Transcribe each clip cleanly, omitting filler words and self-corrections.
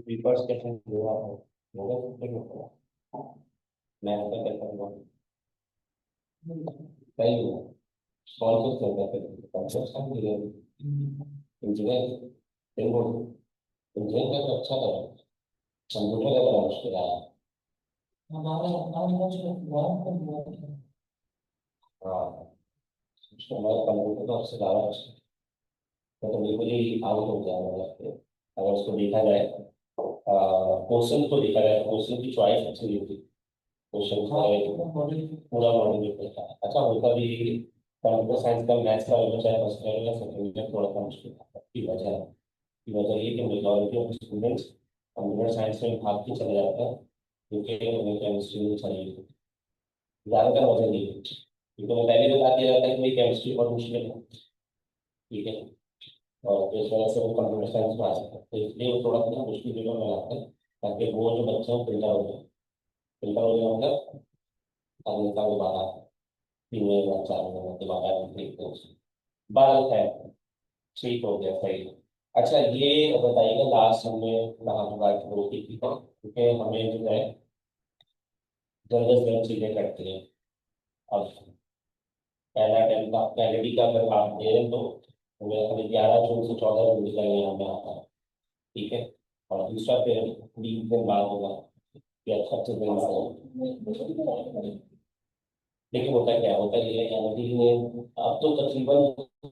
Papers कैसे हुआ होगा सबसे होगा। मैं तो कैसा हुआ सही हुआ। कौन सा चल रहा है कंप्यूटर साइंस इंजीनियर इंजीनियर का तो अच्छा था। कंप्यूटर का बड़ा मुश्किल है। हाँ, उसको हमारा कंप्यूटर तो सबसे ज़्यादा मुश्किल है। तो बिल्कुल ही आउट हो गया मतलब अगर उसको देखा जाए क्वेश्चन को देखा जाए क्वेश्चन की चॉइस अच्छी नहीं थी। क्वेश्चन पूरा मॉडल पेपर था अच्छा होता भी। कंप्यूटर साइंस का मैथ्स का पेपर चाहे फर्स्ट ईयर या सेकंड ईयर थोड़ा सा मुश्किल था की वजह है। की वजह ये कि majority of students computer science में भाग के चले जाते हैं क्योंकि उन्हें केमिस्ट्री में चाहिए ज़्यादातर वजह नहीं है क्योंकि उन्हें पहले बता दिया जाता है कि केमिस्ट्री बहुत मुश्किल है। ठीक है। और इस वजह से वो कंप्यूटर साइंस में आ सकते हैं तो इसलिए वो थोड़ा सा मुश्किल पेपर बनाते हैं ताकि वो जो बच्चे हैं फिल्टर हो जाए। फिल्टर हो जाए मतलब अगले साल दोबारा 3 महीने बाद 4 महीने के बाद आप देखते हो बाल है। ठीक हो गया सही। अच्छा ये बताइएगा लास्ट हमने कहाँ की बात रोकी थी क्योंकि हमें जो है जल्द से जल्द चीजें करती हैं। अब पहला टाइम का पहले डी का अगर आप दे रहे हैं तो हमें अभी 11 जून से 14 जून तक यहाँ में आता है। ठीक है। और दूसरा फिर 20 दिन बाद होगा या 25 दिन बाद। लेकिन होता क्या होता है ये एमओडी में अब तो तकरीबन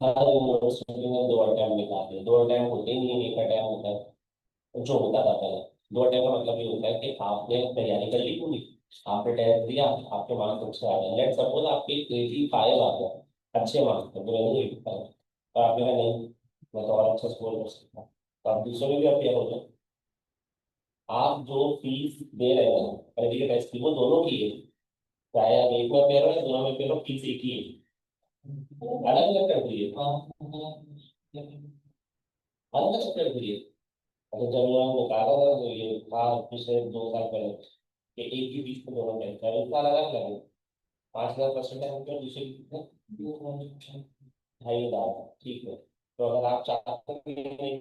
हर यूनिवर्सिटी में 2 अटेम्प्ट निकालते हैं। 2 अटेम्प्ट होते ही नहीं है, एक अटेम्प्ट होता है जो होता था पहले। 2 अटेम्प्ट का मतलब ये होता है कि आपने तैयारी कर ली पूरी आपने टेस्ट दिया आपके मार्क्स अच्छे आ गए लेट सपोज आपके 85 आ गए अच्छे मार्क्स थे बुरे नहीं 85 और आपने कहा नहीं मैं तो और अच्छा स्कोर कर सकता हूँ तो आप दूसरे में भी अपेयर हो जाए। आप जो फीस दे रहे हैं पहले के टेस्ट की वो दोनों की है चाहे आप एक में अपेयर हो या दोनों में अपेयर हो फीस एक ही है। अलग अलग कर दिए अलग अलग कर दिए। अच्छा जब मैं निकाला था तो ये था पिछले 2 साल पहले कि एक ही बीच में दोनों बैंक है इस साल अलग अलग है। 5,000% है उनके दूसरे ढाई हजार ठीक है। तो अगर आप चाहते हैं कि नहीं,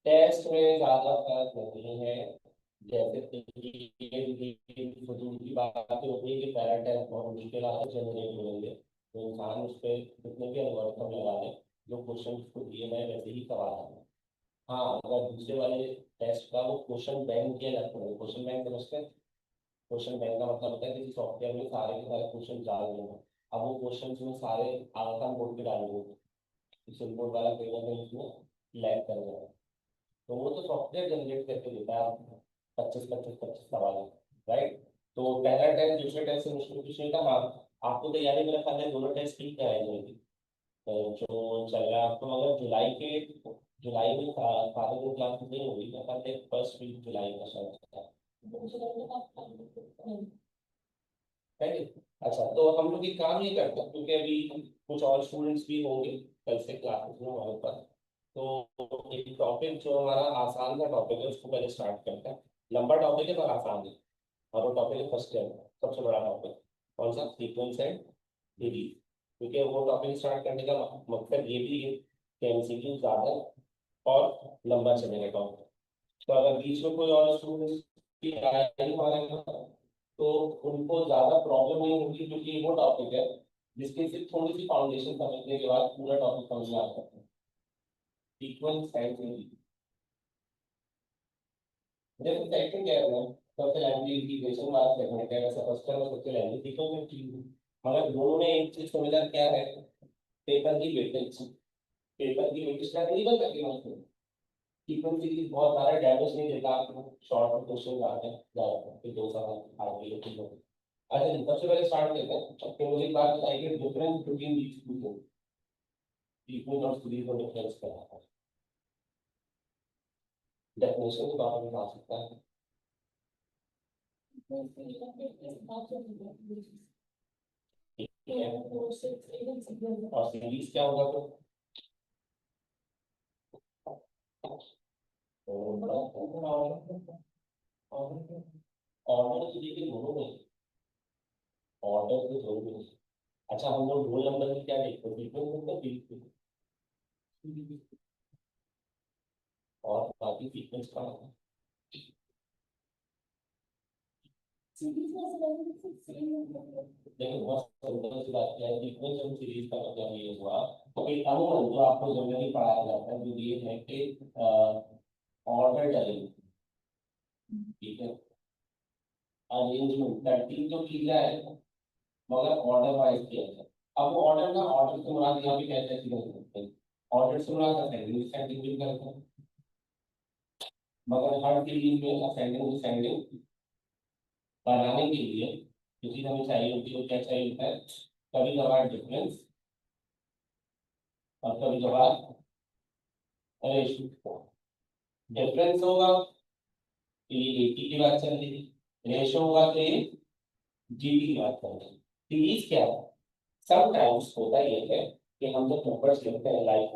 टेस्ट में ज्यादा फर्क नहीं है। जैसे फजूल की बात होती है कि पैरा टेस्ट बहुत मुश्किल आता है जनरेट होंगे तो इंसान उस पर कितने भी एल्गोरिथम लगा दे जो क्वेश्चन को दिए गए वैसे ही सवाल आते हैं। हाँ अगर दूसरे वाले टेस्ट का वो क्वेश्चन बैंक किया जाता है क्वेश्चन बैंक समझते हैं। क्वेश्चन बैंक का मतलब होता है किसी सॉफ्टवेयर में सारे के सारे क्वेश्चन डाल देंगे। अब वो क्वेश्चन में सारे आसान बोर्ड पे डाल देंगे सिंपल बोर्ड वाला कहीं ना कहीं उसमें लैग कर जाएगा। तो वो तो सॉफ्टवेयर जनरेट करके देता है आपको 25 25 25 सवाल राइट। तो पहला टेस्ट दूसरे टेस्ट से मुश्किल कुछ नहीं था हाँ आपको तैयारी मेरा ख्याल है दोनों टेस्ट ठीक कराए जाएंगे। तो जो चल रहा है आपको मगर जुलाई में सारे दिन क्लास नहीं होगी मेरे ख्याल से फर्स्ट वीक जुलाई का शायद था। है कि? अच्छा तो हम लोग एक काम नहीं करते क्योंकि अभी कुछ और स्टूडेंट्स भी होंगे कल से क्लासेस में हमारे पास। तो एक टॉपिक जो हमारा आसान सा टॉपिक है उसको पहले स्टार्ट करते हैं। लंबा टॉपिक है पर आसान है। और वो टॉपिक है फर्स्ट ईयर सबसे बड़ा टॉपिक कौन सा सीक्वेंस एंड सीरीज। क्योंकि वो टॉपिक स्टार्ट करने का मकसद ये भी है कि एमसीक्यू ज्यादा और लंबा चलेगा टॉपिक। तो अगर बीच में कोई और स्टूडेंट की आए हमारे यहाँ तो उनको ज्यादा प्रॉब्लम नहीं होगी क्योंकि वो टॉपिक है जिसकी सिर्फ थोड़ी सी फाउंडेशन समझने के बाद पूरा टॉपिक समझ में आ सकता है। सीक्वेंस साइंस जैसे सेकंड क्या है सबसे लैंग्वेज इंटीग्रेशन वाला सेगमेंट है वैसा फर्स्ट है सबसे लैंग्वेज सीक्वेंस चीज मगर दोनों में एक चीज समझना क्या है पेपर की वेटेज। पेपर की वेटेज का नहीं बन सकती मतलब सीक्वेंस सीरीज बहुत सारा डैमेज नहीं देता आपको शॉर्ट क्वेश्चन आते हैं ज्यादा फिर 2 सवाल आगे ठीक है। अच्छा जी सबसे पहले स्टार्ट करते हैं कि मुझे एक बात बताइए difference between these two things sequence और सीरीज में डिफरेंस क्या है। डेफिनेशन के बारे में बता सकता है। ठीक है और सीरीज क्या होगा तो ऑर्डर तो देखिए दोनों में ऑर्डर तो दोनों में अच्छा हम लोग रोल नंबर में क्या देखते हैं सीक्वेंस में तो और बाकी सीक्वेंस का देखो बहुत सिंपल सी बात है, सीक्वेंस और सीरीज का मतलब ये हुआ कि अनुमान जो आपको जनरली पढ़ाया जाता है वो ये है कि ऑर्डर डालेंगे, ठीक है, अरेंजमेंट तरतीब तो की जाए मगर ऑर्डर वाइज किया जाए। अब वो ऑर्डर ना, ऑर्डर से मुराद यहाँ पे कैसे करते हैं, ऑर्डर से मुराद असेंडिंग डिसेंडिंग भी करते हैं, मगर हर सीरीज में असेंडिंग डिसेंडिंग बनाने के लिए जो चीज हमें चाहिए होती है वो क्या चाहिए होता है, कभी कभार डिफरेंस और कभी कभार रेशियो। डिफरेंस होगा तो ये एटी की बात चल रही है, रेशियो होगा तो ये जीबी की बात कर रहे हैं। सीरीज क्या है, समटाइम्स होता ये है कि हम जब नंबर्स लिखते हैं लाइक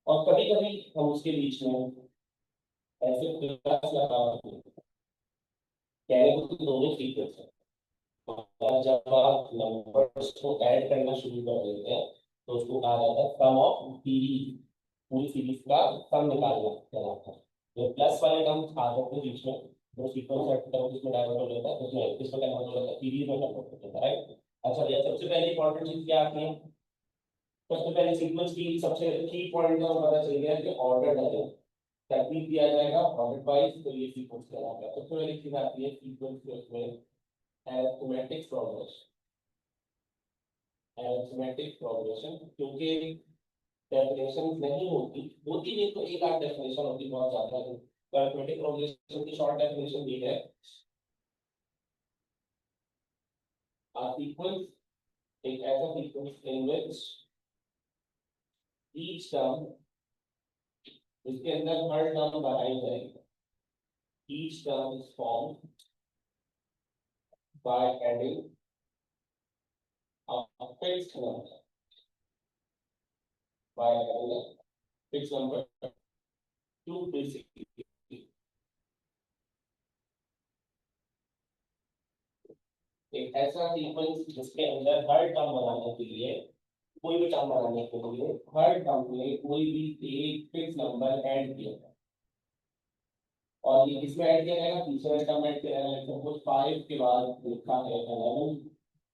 और कभी कभी हम उसके बीच में ऐसे प्लस लगा कहने को तो दोनों सीक्वेंस है, और जब आप नंबर्स को ऐड करना शुरू कर देते हैं तो उसको कहा जाता है सम ऑफ सीरीज, पूरी सीरीज का सम निकालना कहलाता है। जो प्लस वाले टर्म आ जाते हैं बीच में, जो सीक्वेंस ऐड करते हैं उसमें डायवर्ट हो जाता है, उसमें किसमें कन्वर्ट हो जाता है, सीरीज में कन्वर्ट हो जाता है, राइट। अच्छा भैया, सबसे पहले इंपॉर्टेंट चीज क्या आती है, सबसे पहले सीक्वेंस की सबसे की पॉइंट का पता चल गया कि ऑर्डर डालें, तरतीब दिया जाएगा ऑर्डर वाइज, तो ये सीक्वेंस कहलाता है। सबसे पहली चीज आती है सीक्वेंस के उसमें अरिथमेटिक प्रोग्रेशन, अरिथमेटिक प्रोग्रेशन, क्योंकि डेफिनेशन नहीं होती, होती नहीं तो एक आध डेफिनेशन होती बहुत ज्यादा है, तो अरिथमेटिक प्रोग्रेशन की शॉर्ट डेफिनेशन दी है, a sequence एक ऐसा sequence in which each term, इसके अंदर हर टर्म बढ़ाई जाएगी, each term is formed by adding a fixed number, by adding a fixed number to this sequence। एक ऐसा सीक्वेंस जिसके अंदर हर टर्म बनाने के लिए, कोई भी टर्म बनाने के लिए हर टर्म में कोई भी एक फिक्स नंबर ऐड किया जाए, और ये किसमें ऐड किया जाएगा, तीसरा टर्म ऐड किया जाएगा। सपोज 5 के बाद लिखा है 11,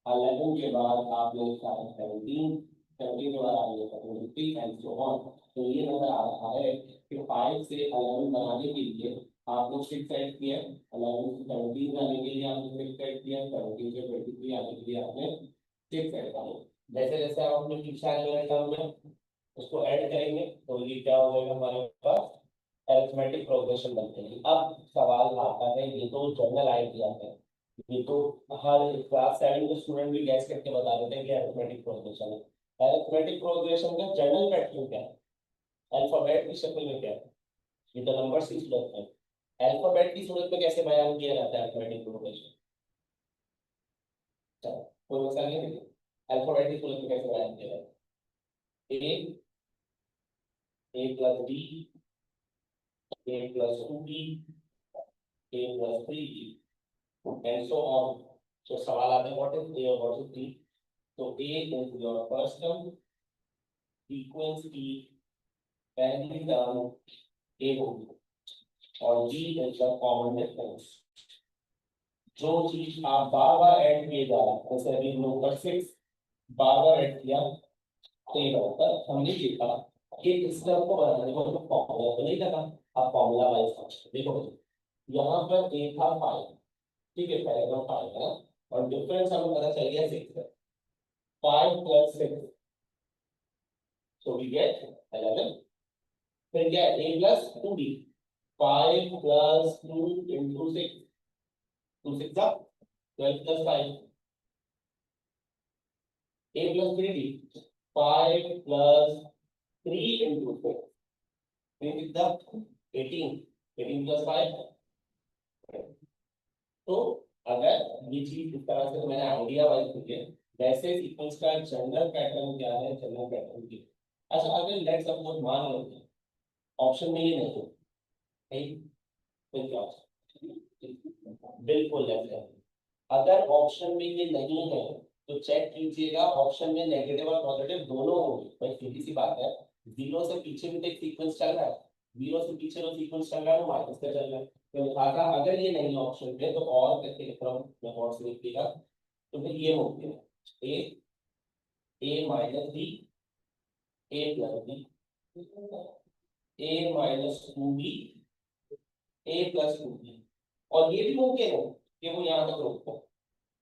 11 के बाद आपने लिखा है 17, 17 के बाद आपने लिखा है 23 एंड सो ऑन। तो ये नजर आ रहा है कि 5 से 11 बनाने के लिए आपने 6 ऐड किया, 11 से 17 जाने के लिए आपने 6 ऐड किया, 17 से 23 आने के लिए आपने 6 ऐड किया। जैसे जैसे आप अपने पीछे आने वाले टर्म में उसको ऐड करेंगे तो ये क्या हो जाएगा, हमारे पास अरिथमेटिक प्रोग्रेशन बनते हैं। अब सवाल आता है, ये तो जनरल आइडिया है, ये तो हर क्लास 7 के स्टूडेंट भी गैस करके बता देते हैं कि अरिथमेटिक प्रोग्रेशन है। अरिथमेटिक प्रोग्रेशन का जनरल पैटर्न क्या है, अल्फाबेट की शक्ल में क्या है, ये तो नंबर्स की सूरत में, अल्फाबेट की सूरत में कैसे बयान किया जाता है अरिथमेटिक प्रोग्रेशन, चलो कोई मसला नहीं है, अल्फाबेट की सूरत में कैसे बयान किया जाता है, A plus B, A plus 2b, A plus 3b and so on। तो सवाल आता है व्हाट इज ए और व्हाट इज बी, तो A is your first term, sequence की पहली टर्म ए होगी, और G is the common difference. जो चीज आप बार बार ऐड किए जा रहे हैं, जैसे अभी नंबर 6 बार बार ऐड किया, तो ये पर हमने देखा कि इस टर्म को बनाने को तो फॉर्मूला तो नहीं लगा, आप फॉर्मूला वाइज समझते देखो, यहाँ पर ए था 5, ठीक है, पहले का 5 है ना, और डिफरेंस हमें पता चल गया 6 है, 5 plus 6, so we get 11। फिर क्या है, a plus 2b, 5 plus 2 into 6, 2 6 जा 12 plus 5, a plus 3b, 5 plus 3 into 6, 3 6 जा 18, 18 plus 5। तो अगर ये चीज इस तरह से, तो मैंने आइडिया वाइज की है, वैसे सीक्वेंस का जनरल पैटर्न क्या है, जनरल पैटर्न की। अच्छा, अगर लेट सपोज मान लो ऑप्शन में ये नहीं है, फिर क्या ऑप्शन, बिल्कुल लेफ्ट है। अगर ऑप्शन में ये नहीं है तो चेक कीजिएगा ऑप्शन में नेगेटिव और पॉजिटिव दोनों होंगे, भाई सीधी सी बात है। जीरो से पीछे भी तो एक सीक्वेंस चल रहा है, जीरो से पीछे जो सीक्वेंस चल रहा है वो माइनस का चल रहा है, तो लिहाजा अगर ये नहीं ऑप्शन पे तो और करके लिख रहा हूँ मैं, और से लिखिएगा। तो फिर ये हो गया ए minus B, A plus B, A minus to be, A plus to be. और ये भी मुमकिन है कि वो यहाँ तक रोक दो,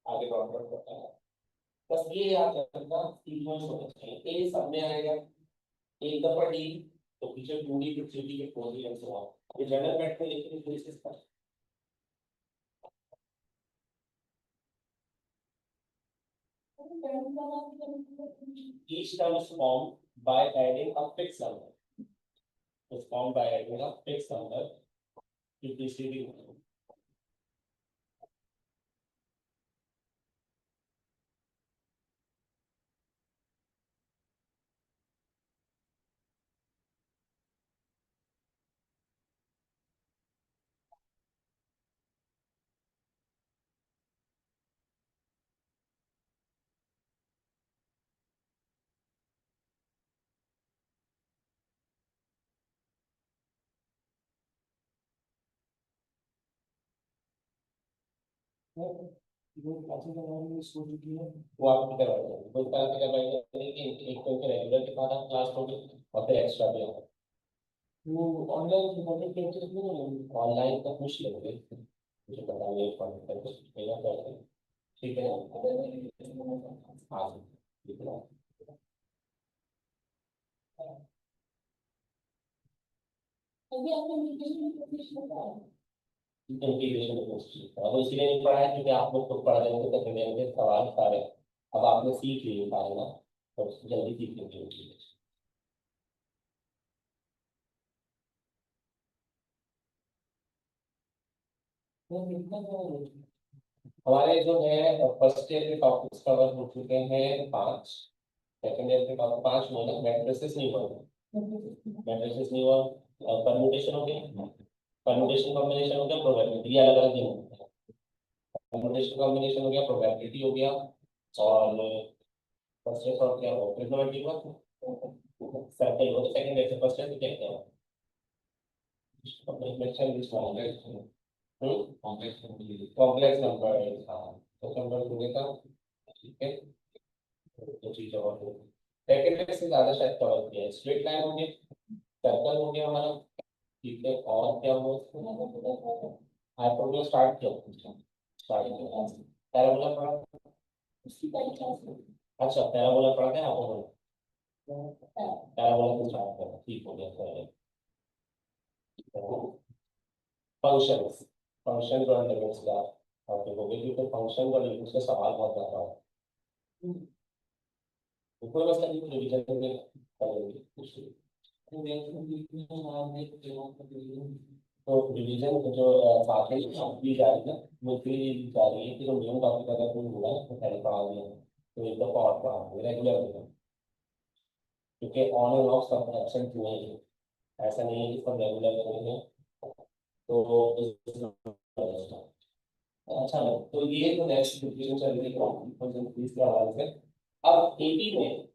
आगे डॉट डॉट करता है। बस ये याद रखना सीक्वेंस होना चाहिए, ए सब में आएगा, एक दफा डी तो पीछे टू डी फिर थ्री डी फिर four D and so on. ये जनरल मैथ में लिखने की कोशिश कर। Each term is formed by adding a fixed number. Is formed by adding a fixed number to preceding term. वो आपकी करवाई जाएगी, दो तरह से करवाई जाएगी, एक तो रेगुलर के बाद आप क्लास होगी और फिर एक्स्ट्रा भी होगा। वो ऑनलाइन तो पूछ लेंगे, मुझे पता नहीं है कौन सा कुछ देना पड़ेगा। ठीक है हाँ ठीक है। इंटीग्रेशन अब इसलिए नहीं पढ़ा है क्योंकि आप लोग खुद पढ़ रहे थे तो मेरे सवाल सारे अब आपने सीख लिए सारे ना, तो जल्दी सीख लेंगे। हमारे जो है फर्स्ट ईयर के टॉपिक्स कवर हो चुके हैं पांच, सेकंड ईयर के टॉपिक पांच में ना मैट्रिसेस नहीं हुआ, मैट्रिसेस नहीं हुआ, परम्यूटेशन हो गया, परम्यूटेशन कॉम्बिनेशन हो गया, प्रोबेबिलिटी अलग अलग नहीं होता, परम्यूटेशन कॉम्बिनेशन हो गया, प्रोबेबिलिटी हो गया, और फर्स्ट ईयर और क्या हो ट्रिग्नोमेट्री हुआ, सर्कल हो, सेकंड ईयर से फर्स्ट ईयर क्या क्या हुआ, कॉम्प्लेक्स नंबर। हाँ तो नंबर हो गया था, ठीक है। तो चीज और सेकंड से ज्यादा शायद कवर किया है, स्ट्रेट लाइन हो गया, सर्कल हो गया हमारा, ठीक है। और क्या हुआ, हाइपरबोला स्टार्ट किया, स्टार्ट किया पैराबोला पढ़ा, अच्छा पैराबोला पढ़ा था, हाइपरबोला पैराबोला को स्टार्ट करा, ठीक हो गया। फंक्शंस, फंक्शन और लिमिट्स का आप देखोगे क्योंकि फंक्शन और लिमिट्स का सवाल बहुत ज्यादा है, ऊपर बस अभी रिवीजन में करेंगे। तो रिवीजन जो साथ ही दी जा रही है वो भी जा रही है कि जो मेन टॉपिक अगर कोई हुआ है तो पहले पढ़ा दिया, तो एक दफा और पढ़ा दिया रेगुलर में, क्योंकि ऑन एंड ऑफ सब एब्सेंट हुए हैं, ऐसा नहीं है कि सब रेगुलर करेंगे। तो अच्छा तो ये तो नेक्स्ट डिस्कशन चल रही है इसके हवाले से। अब एपी में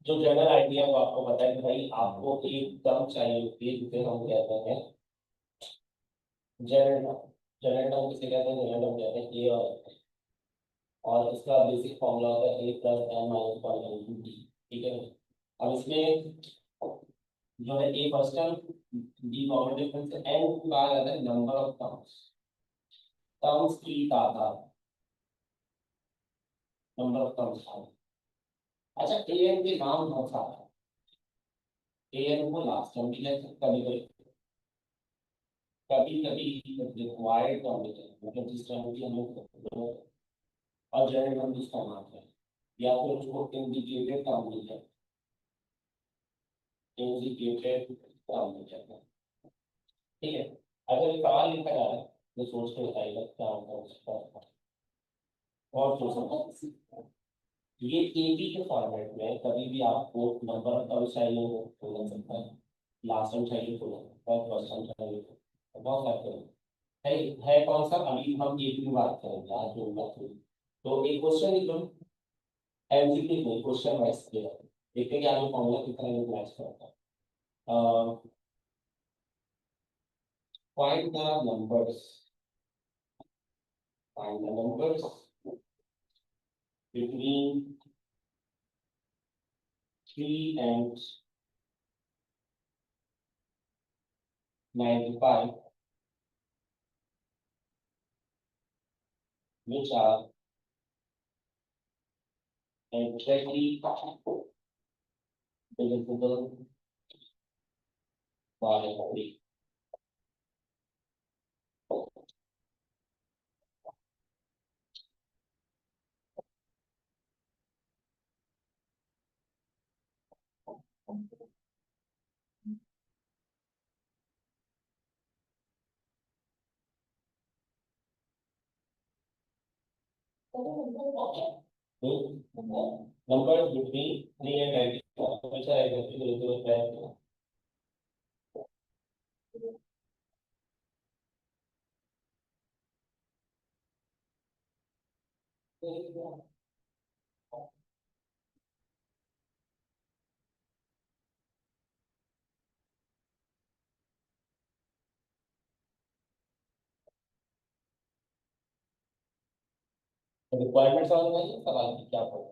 जो जनरल आइडिया वो आपको पता है कि भाई आपको एक टर्म चाहिए होती है जिसे हम कहते हैं जनरल टर्म, जनरल टर्म किसे कहते हैं, जनरल टर्म कहते हैं ए और इसका बेसिक फॉर्मूला होता है A plus N minus one into D, ठीक है। अब इसमें जो है A first term, D common difference है, एन कहा जाता है नंबर ऑफ टर्म्स, टर्म्स की तादाद, नंबर ऑफ टर्म्स। अच्छा ए एन के नाम बहुत सारे हैं, ए एन को लास्ट टर्म भी कहते हैं, कभी कभी रिक्वायर्ड टर्म भी कहते हैं, मतलब जिस टर्म की हम लोग और जनरल टर्म जिसका नाम है, या फिर उसको इंडिकेटेड टर्म भी कहते हैं, इंडिकेटेड टर्म भी कहते हैं, ठीक है। अगर ये सवाल लिखा जा रहा है तो सोच के बताइएगा क्या होगा उसका, और सोचना ये एबी के फॉर्मेट में कभी भी आपको नंबर ऑफ टर्म चाहिए हो तो मिल सकता है, लास्ट टर्म चाहिए तो फर्स्ट टर्म चाहिए तो बहुत सारे है कौन सा, अभी हम एक की बात करेंगे आज जो बात हुई। तो एक क्वेश्चन लिख लो, एमसीक्यू में क्वेश्चन वाइज किया देखते हैं कि आपको फॉर्मूला कितना यूटिलाइज करता है। Find the numbers, find the numbers between 3 and 95 which are exactly divisible by 3. Numbers between 3 and 95 which are exactly divisible by 3. Requirements समझ में आई सवाल की क्या पढ़ा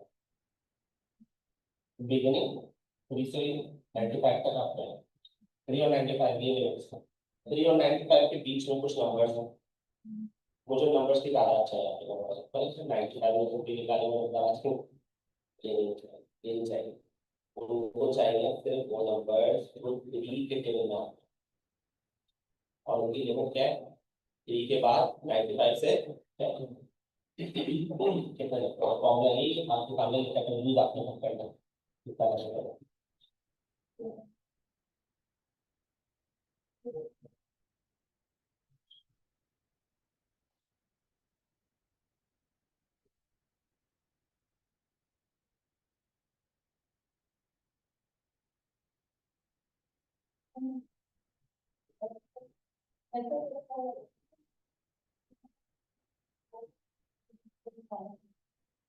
बिगिनिंग 3 से 95 तक आपका है 3 और 95 ये है इसका 3 और 95 के बीच में कुछ नंबर्स हैं मुझे नंबर्स की ज्यादा अच्छा है आपको बता सकता हूँ 95 में जो भी निकाले वो ज्यादा अच्छे ये नहीं चाहिए उनको चाहिए सिर्फ वो नंबर्स जो 3 के टेबल में आते हैं और उनकी लिमिट क्या है 3 के बाद 95 से कितना लगता है फॉर्मूला ही आपके सामने लिखा है यूज आपने करना कितना लगेगा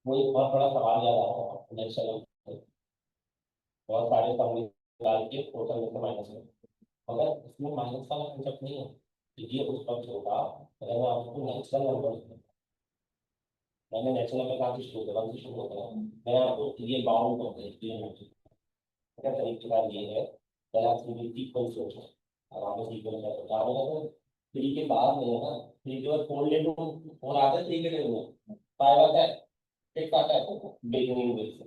वो एक बहुत बड़ा सवाल याद आता है नेक्स्ट लेवल बहुत सारे सम निकाल के टोटल में से माइनस में मगर इसमें माइनस वाला कंसेप्ट नहीं है कि ये उस वक्त होगा अगर मैं आपको नेचुरल नंबर मैंने नेचुरल नंबर कहाँ से शुरू करा से शुरू होता है मैं आपको ये बाउंड कर देती का तरीका ये है पहले आप सीक्वेंस सोचो अब आपने सीक्वेंस का सोचा आपने तो 3 के बाद नहीं है ना 3 के बाद 4 ले लो 4 आता है 3 के ले लो 5 आता है 6 आता है बिगिनिंग में से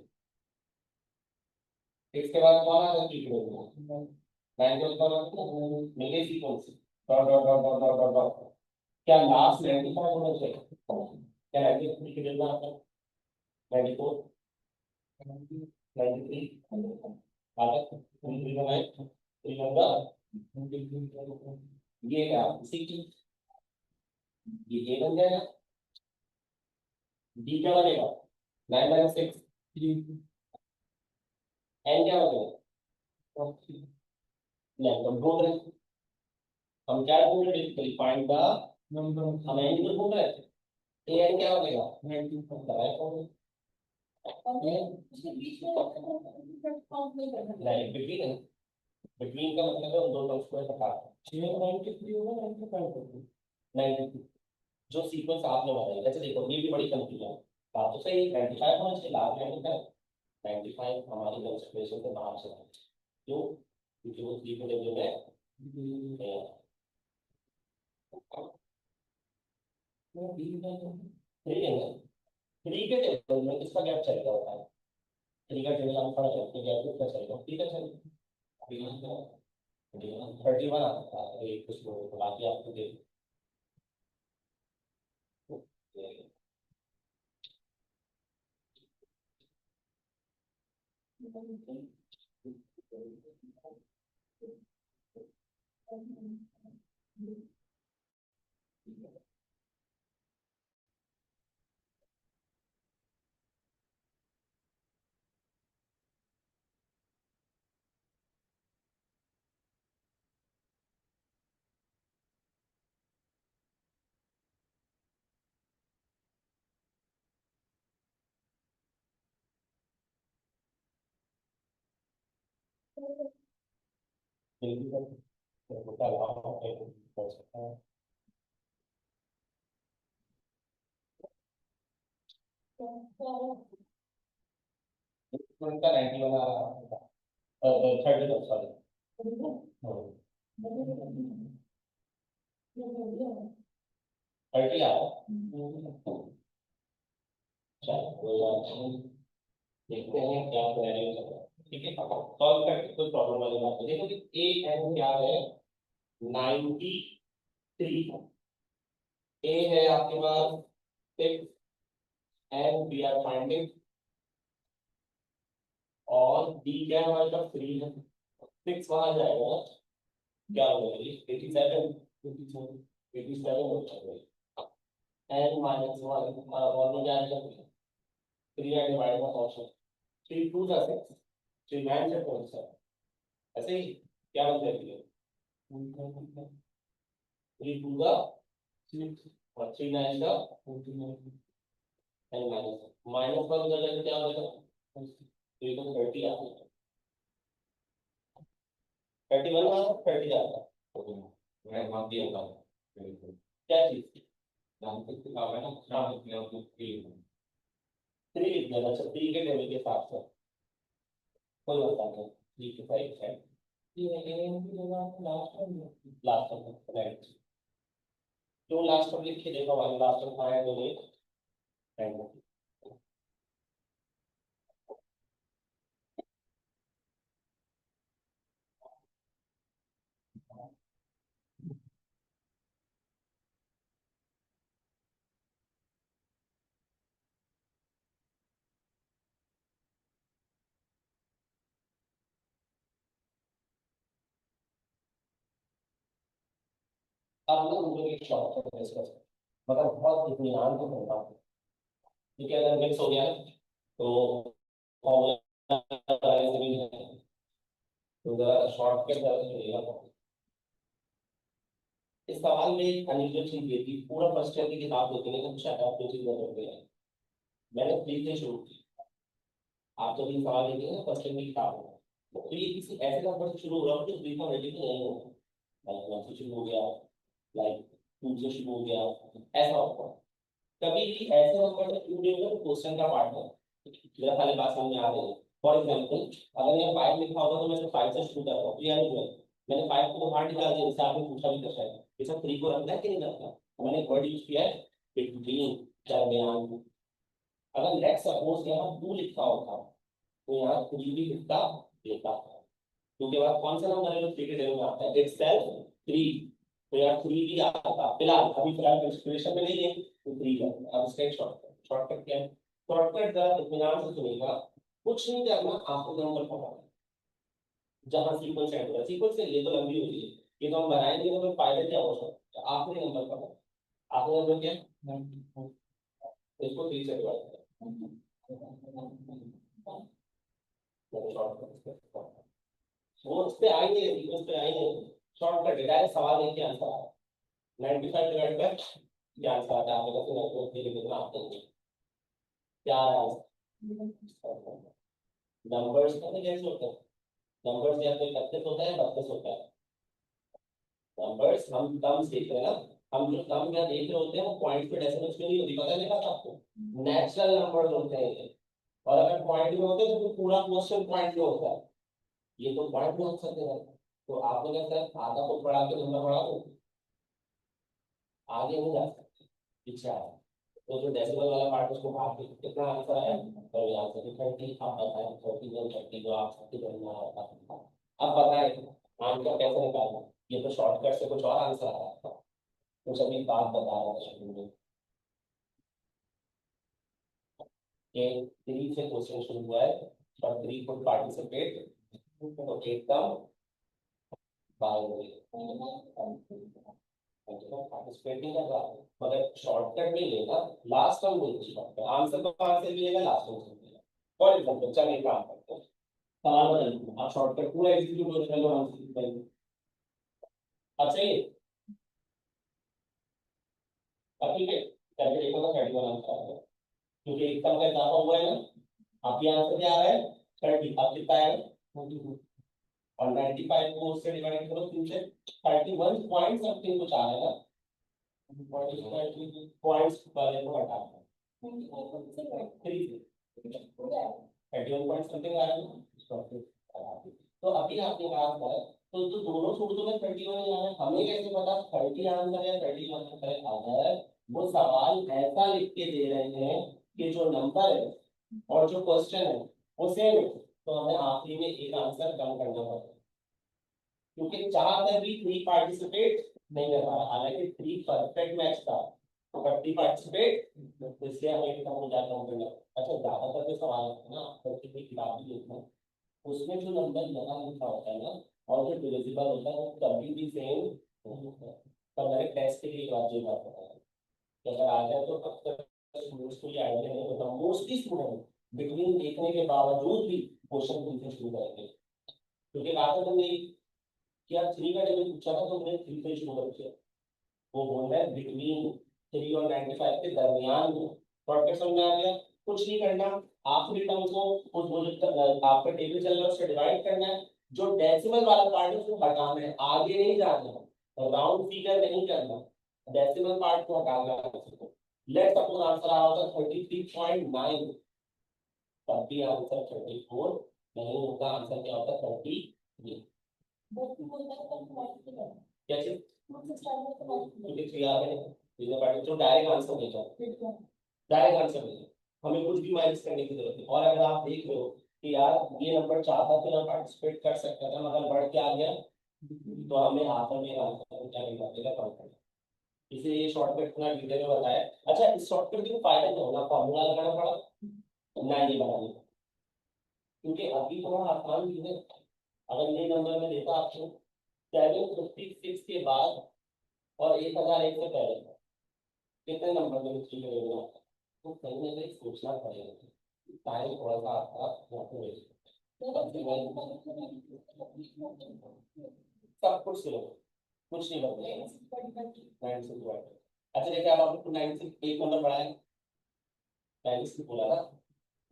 6 के बाद कौन आता है 3 के ले लो 9 के बाद आता है मिले sequence dot dot dot dot dot dot dot क्या लास्ट 95 होना चाहिए क्या 93 के ले लो आपने 94 93 आता है 3 का 3 का ये क्या सी की ये ए बन जाएगा डी क्या बनेगा 9 - 6 एन क्या बनेगा नहीं हम ढूंढ रहे हैं हम क्या ढूंढ रहे हैं बेसिकली फाइंड द नंबर हम एन को ढूंढ रहे थे ए एन क्या बनेगा 19 नहीं बिटवीन बिटवीन का मतलब है उन दो टर्म्स को हटा 93 होगा 95 93 जो सीक्वेंस आपने बताया जैसे देखो ये भी बड़ी कंफ्यूजन है बात तो सही 95 होना चाहिए लास्ट 95 हमारी कंसिडरेशन से बाहर से क्यों क्योंकि वो 3 के लेवल में है ठीक है ना 3 के टेबल में किसका गैप चलेगा होता है 3 का टेबल हम पढ़ सकते हैं गैप कितना चलेगा 3 का चलेगा 31 आ सकता है एक कुछ लोगों को बाकी आपको दे बिल्कुल होता कर सकता है। उनका 90 वाला 30 सॉरी। 30 आ रहा है। चलो कोई बात नहीं, देखते हैं क्या सिनेरियो चल रहा है। ठीक है, सॉल्व करके कोई प्रॉब्लम वाली बात नहीं। देखो कि ए एन क्या है, 93। ए है आपके पास 6 एंड वी आर फाइंडिंग, और डी क्या है हमारे पास 3 है। 6 वहां जाएगा, क्या हो जाएगी 87। 87 हो जाएगा, एन माइनस 1 और में क्या आएगा 3 है डिवाइड बाय ऑप्शन 3 2 जा 6 3 9 से कौन सा ऐसे ही क्या बन जाएगी 3 2 का 6 और 3 9 का एन माइनस माइनस 1 उधर जाके क्या हो जाएगा 3 तो 30 आ जाएगा। 31 आ 30 आता है। मैं मान दिया था क्या चीज नाम तक का है ना नाम लिखने और 3 लिख देना। अच्छा 3 के टेबल के हिसाब से कोई बात नहीं, 3 के 5 है ये एन की जगह लास्ट में राइट। जो लास्ट में लिख के देखो वाला लास्ट में आया तो नहीं राइट। अब लोग मुझे एक शॉर्ट कट डिस्कस मगर बहुत इत्मीनान से करना है। ठीक है, अगर मिक्स हो गया तो तो शॉर्टकट ज्यादा चलेगा। इस सवाल में एक अनयूजुअल चीज ये थी, पूरा फर्स्ट ईयर की किताब होती है तो शायद आप दो चीज होते हैं। मैंने 3 से शुरू की, आप तो 3 सवाल देखेंगे ना फर्स्ट ईयर की किताब में, तो ये किसी ऐसे नंबर से शुरू हो रहा है जो 3 का रेटिंग नहीं होगा। लाइक 1 से शुरू हो गया, लाइक 2 से शुरू हो गया, ऐसा होता है। कभी भी ऐसे नंबर से शुरू नहीं होगा तो क्वेश्चन का पार्ट है। मेरा खाली बात समझ में आ रही है। फॉर एग्जाम्पल अगर मैं 5 लिखा होगा तो मैं 5 से शुरू कर रहा हूँ, क्लियर है। मैंने 5 को बाहर निकाल दिया, जैसे आपने पूछा भी था शायद ये सब 3 को रखना है कि नहीं रखना, मैंने एक वर्ड यूज किया है बिटवीन, दरमियान। अगर लेट्स सपोज यहाँ 2 लिखा होता तो यहाँ 3 भी लिखता देता, क्योंकि बाद कौन सा नंबर है जो 3 के टेबल में आता है इटसेल्फ 3, तो यार 3 भी आता फिलहाल, अभी फिलहाल कंसीडरेशन में नहीं है तो 3 है। अब इसका एक शॉर्टकट क्या है, शॉर्टकट जरा इत्मीनान से सुनिएगा। कुछ नहीं करना, आपको नंबर पता है जहां सीक्वेंस एंड होगा, सीक्वेंस से ये तो लंबी होती है, ये तो हम बनाएंगे तो फिर फायदा क्या हो सकता है। आखिरी नंबर पता है, आखिरी नंबर क्या है, इसको 3 से डिवाइड करें। सोर्स पे आएंगे, सीक्वेंस पे आएंगे, शॉर्टकट है, डायरेक्ट सवाल लेके आंसर आ 95 डिवाइड बाय क्या आंसर आता है आपको, नेटवर्क के लिए कितना आता है क्या आंसर। नंबर्स का कैसे होता है, नंबर्स या तो 31 होता है 32 होता है। नंबर्स हम टर्म्स देख रहे हैं ना, हम जो टर्म क्या देख रहे होते हैं वो पॉइंट पे डेसिमल्स में नहीं होती, पता नहीं बात आपको, नेचुरल नंबर्स होते हैं ये। और अगर पॉइंट में होते हैं तो पूरा क्वेश्चन पॉइंट में होता है, ये तो पॉइंट में आंसर देना है। तो आपको क्या लगता है आधा को बढ़ा के नंबर बढ़ा दो, आगे नहीं जा सकते, पीछे आ। तो जो डेसिमल वाला पार्ट उसको भाग के कितना आंसर आया, तो यहाँ से 30 आप बताएं 31 30 जो आप 30 करना है। अब बताएं आंसर कैसे निकालना, ये तो शॉर्टकट से कुछ और आंसर आ रहा था, कुछ अभी बात बता रहा था शुरू में कि 3 से क्वेश्चन शुरू हुआ है और 3 could participate तो एकदम पार्टिसिपेटिंग कर रहा है, मगर शॉर्टकट नहीं लेगा, लास्ट टर्म नहीं शॉर्टकट, आंसर तो आंसर मिलेगा लास्ट टर्म मिलेगा। फॉर एग्जांपल चलिए काम करते हैं, सवाल बदल आप शॉर्टकट पूरा एग्जीक्यूट हो जाएगा और आंसर निकलेगा। अच्छा ये अब ठीक है, करके देखो तो 31 आंसर आ गया, क्योंकि एकदम का इजाफा हुआ है ना। आप ये आंसर क्या आ रहा है 30, अब कितना आएगा 42। और 95 को उससे डिवाइड करो 3 से, 31 पॉइंट समथिंग कुछ आ रहा है ना, पॉइंट्स वाले को हटा दो 3 से 31 पॉइंट समथिंग आ रहा है ना। तो अभी आपके पास है, तो दोनों सूत्रों में 31 ही आना है, हमें कैसे पता 30 आंसर है 31 आंसर है? अगर वो सवाल ऐसा लिख के दे रहे हैं कि जो नंबर है और जो क्वेश्चन है वो सेम है, तो हमें आखिरी में एक आंसर कम करना पड़ेगा, क्योंकि चाह कर भी 3 पार्टिसिपेट नहीं कर पा रहा, हालांकि 3 परफेक्ट मैच था, तो 30 पार्टिसिपेट, तो इसलिए हमें कम हो जाता है। अच्छा, ज्यादातर जो सवाल है ना, आपकी किताब भी देखना, उसमें जो नंबर यहाँ लिखा होता है ना और जो डिविजिबल होता है वो कभी भी सेम नहीं होता है। पर मैंने टेस्ट के लिए एक बात ये बात बताया कि अगर आ जाए तो अब तक स्टूडेंट्स को ये आइडिया नहीं होता, मोस्टली स्टूडेंट बिटवीन देखने के बावजूद भी क्वेश्चन पूछना शुरू करेंगे, क्योंकि आगे तुमने क्या 3 का टेबल पूछा था तो मैंने 3 से शुरू कर दिया, वो बोल रहा है बिटवीन 3 और 95 के दरमियान में। शॉर्टकट समझ में आ गया? कुछ नहीं करना, आखिरी टर्म को उस वो जो आपका टेबल चल रहा है उससे डिवाइड करना है, जो डेसिमल वाला पार्ट है उसको हटाना है, आगे नहीं जाना है, राउंड फिगर नहीं करना, डेसिमल पार्ट को हटा देना। लेट सपोज आंसर आ रहा था 33.9, तब भी आंसर 34 नहीं होगा, आंसर क्या होता है 33। कैसे? क्योंकि 3 आ गए, तो डायरेक्ट आंसर नहीं था, डायरेक्ट आंसर नहीं है, हमें कुछ भी माइनस करने की जरूरत है। और अगर आप देख रहे हो कि यार ये नंबर चाहता तो ना पार्टिसिपेट कर सकता था मगर बढ़ के आ गया, तो हमें आंसर में आंसर क्या नहीं लगेगा कम करना, इसलिए ये शॉर्टकट पूरा डिटेल में बताया। अच्छा, इस शॉर्टकट के फायदा क्या होगा, फॉर्मूला लगाना पड़ा ना ये बनाने, क्योंकि अभी थोड़ा आसान चीज है। अगर ये नंबर में देता आपको 756 के बाद और 1001 से पहले कितने नंबर में मिस्टेक करेगा, तो कहीं ना कहीं सोचना पड़ेगा, टाइम थोड़ा सा आपका यहाँ पे वेस्ट सब कुछ सिलो, कुछ नहीं बदलेगा 9 से डिवाइड। अच्छा देखिए, अब आपको 9 से एक नंबर बढ़ाए, 96 बोला ना,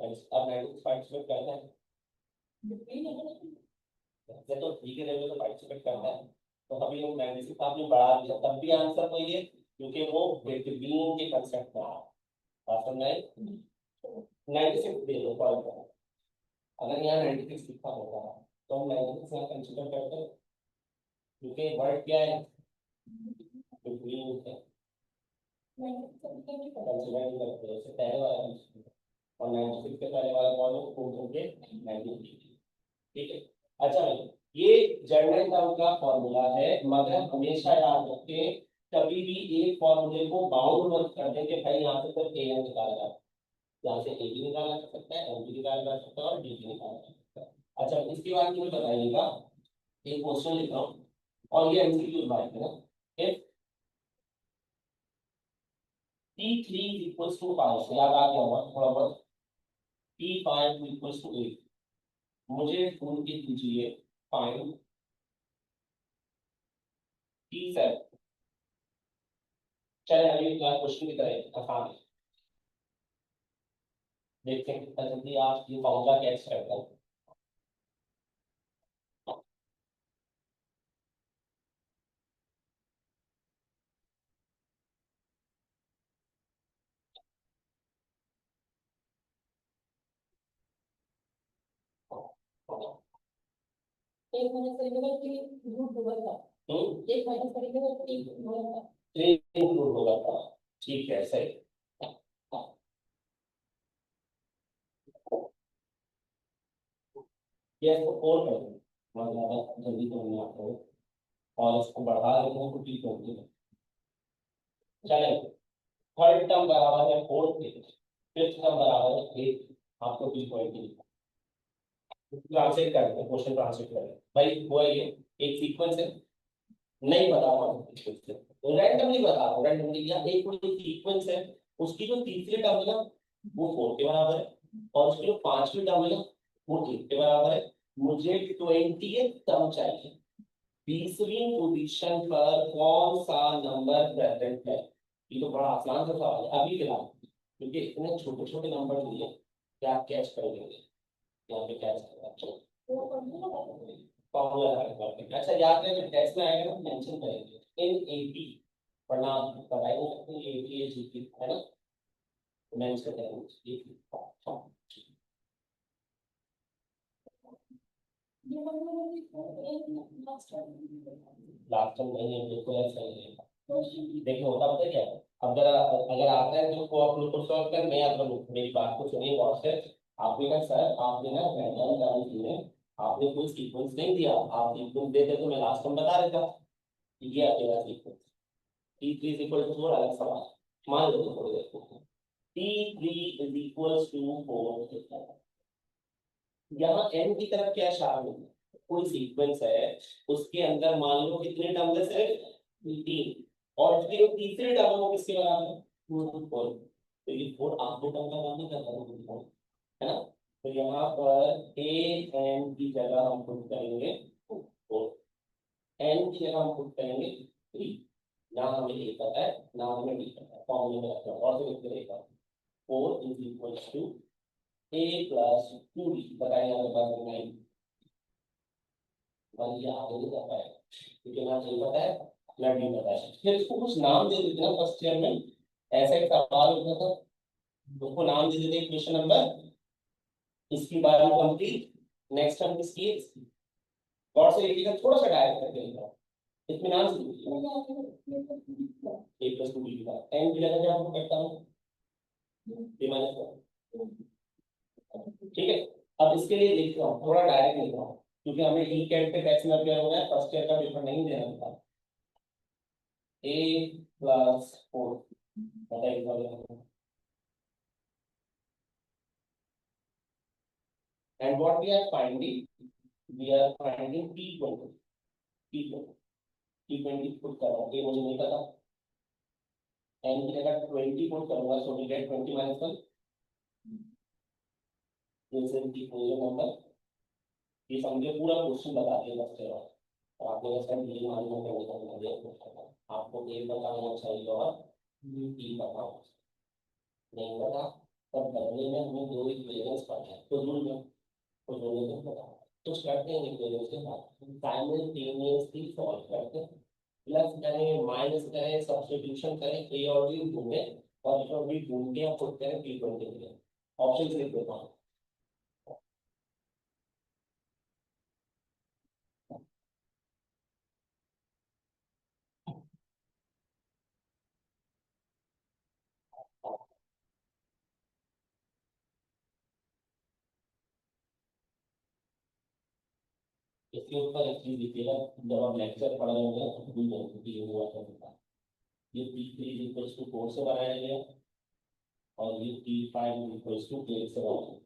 96 अब 96 पार्टिसिपेट करना है, ये तो ठीक है, लेवल तो पार्टिसिपेट करना है, तो अभी हम 96 आपने बढ़ा दिया तब भी आंसर वही है, क्योंकि वो बिटवीन के कंसेप्ट में आ वास्तव में 96 दे दो कॉल करो। अगर यहाँ 96 लिखा होगा तो हम 96 यहाँ कंसिडर करते हैं, क्योंकि वर्ड क्या है बिटवीन है, कंसिडर नहीं करते, इससे पहले वाला consider, और 96 के पहले वाला कॉल है तो होंगे 93, ठीक है। अच्छा भाई, ये जर्नल टर्म का फॉर्मूला है, मगर हमेशा याद रखें कभी भी एक फॉर्मूले को बाउंड मत कर दें कि भाई यहाँ से सिर्फ ए एन निकाला जाए, यहाँ से ए भी निकाला जा सकता है, एम भी निकाला जा सकता है और डी भी निकाला जा सकता है। अच्छा, इसके बाद मुझे बताइएगा, एक क्वेश्चन लिख रहा हूँ और ये एमसीक्यू बात है ना, if P3 is equals to 5, याद आ गया होगा थोड़ा बहुत, P5 equals to 8, मुझे ढूंढ के दीजिए फाइंड P7। चले अभी क्वेश्चन की तरह आसान है, देखते हैं कितना जल्दी आप ये फॉर्मूला कैच करते हैं। एक माइनस करेंगे तो 3 रूट होगा था, एक माइनस करेंगे तो 3 होगा, 3 रूट होगा था, ठीक है सही। ये इसको 4 कर दो, बहुत ज्यादा जल्दी तो नहीं आता है, और इसको बढ़ा देते हैं तो ठीक हो गया। चले, थर्ड टर्म बराबर है 4 के, फिफ्थ टर्म बराबर है 8, आपको 3.3 ट्रांसलेट करते हैं, क्वेश्चन ट्रांसलेट करें भाई, हुआ ये एक सीक्वेंस है, नहीं बता रहा हूँ रैंडमली बता रहा हूँ, रैंडमली या एक कोई सीक्वेंस है, उसकी जो तीसरी टर्म है ना वो 4 के बराबर है, और उसकी जो पांचवी टर्म है ना वो 8 के बराबर है, मुझे 20th टर्म चाहिए, 20वीं पोजीशन पर कौन सा नंबर प्रेजेंट है। ये तो बड़ा आसान सा सवाल है अभी फिलहाल, क्योंकि इतने छोटे छोटे नंबर दिए क्या आप कैच कर लेंगे, यहाँ पे कैच कर फॉर्मूला करेंगे। अच्छा याद रहे टेस्ट में आएगा ना मेंशन करेंगे इन एपी, वरना आप बताए नहीं सकते एपी या जीपी है ना, मेंशन करेंगे एपी। लास्ट टाइम नहीं है बिल्कुल ऐसा ही है। देखो होता पता है क्या है? अब जरा अगर आता है तो को आप लोग को सॉल्व कर, मैं आप लोग मेरी बात को सुनिए गौर से। आपने कहा सर आपने ना पहचान करने के लिए आपने कोई सीक्वेंस नहीं दिया, आप सीक्वेंस देते तो मैं लास्ट टाइम बता देता। ये आपका sequence T three is equal to four, अलग सवाल मान लो थोड़ी देर को T three is equal to four. यहाँ एन की तरफ क्या शामिल है? कोई सीक्वेंस है उसके अंदर मान लो कितने टर्म है, सिर्फ तीन, और फिर तीसरे टर्म को किसके बराबर है? फोर। तो ये फोर आप दो टर्म का काम नहीं कर रहे है ना। तो यहाँ पर ए एन की जगह हम पुट करेंगे फोर, एन की जगह हम पुट करेंगे थ्री। ना हमें ए पता है ना हमें डी पता है, फॉर्मूले में रखना और फिर लिख देगा four is equal to A plus two D. बताइए हमारे पास नाइन वन, ये आगे नहीं कर पाएगा क्योंकि ना ए पता है ना डी पता है। फिर इसको कुछ नाम दे देते ना फर्स्ट ईयर में, ऐसा एक सवाल होता था, उसको नाम दे देते क्वेश्चन नंबर, इसकी बारी कंप्लीट, नेक्स्ट हम किसकी और से एक थोड़ा सा डायरेक्ट करके लिख रहा हूँ, इत्मीनान से ए प्लस टू डी का एन की जगह क्या आपको करता हूँ ए माइनस वन। ठीक है, अब इसके लिए लिख रहा हूँ थोड़ा डायरेक्ट लिख रहा हूँ क्योंकि हमें ई कैट पे टैक्स में अपेयर हो गया, फर्स्ट ईयर का पेपर नहीं देना था। ए प्लस फोर बताइए, and what we are finding, we are finding T20, T20, T20 put कर रहा हूँ, ये मुझे नहीं पता, n की जगह 20 पुट करूंगा, so we get 20 minus 1, this is the equation number। ये समझे पूरा क्वेश्चन बता दिया बस तेरा, और आपने बस टाइम ये मान लो करने का बना दिया, आपको a बताना चाहिए और t बताना नहीं पता, तब बदले में हमें दो इक्वेशंस पढ़ना है तो रूल में तो दोनों को पता, तो करते हैं इक्वेशंस के साथ साइमल्टेनियसली सॉल्व करते हैं, प्लस करें माइनस करें सब्स्टिट्यूशन करें ए और बी ढूंढें और जो भी ढूंढ के आप पुट करें पी ढूंढ के ऑप्शन लिख देता हूँ। इसके ऊपर एक चीज लिखिएगा, जब आप लेक्चर पढ़ रहे होंगे तो भूल जाएंगे कि ये हुआ था, ये P three equals to four से बनाया गया और ये P five equals to eight से बनाया गया।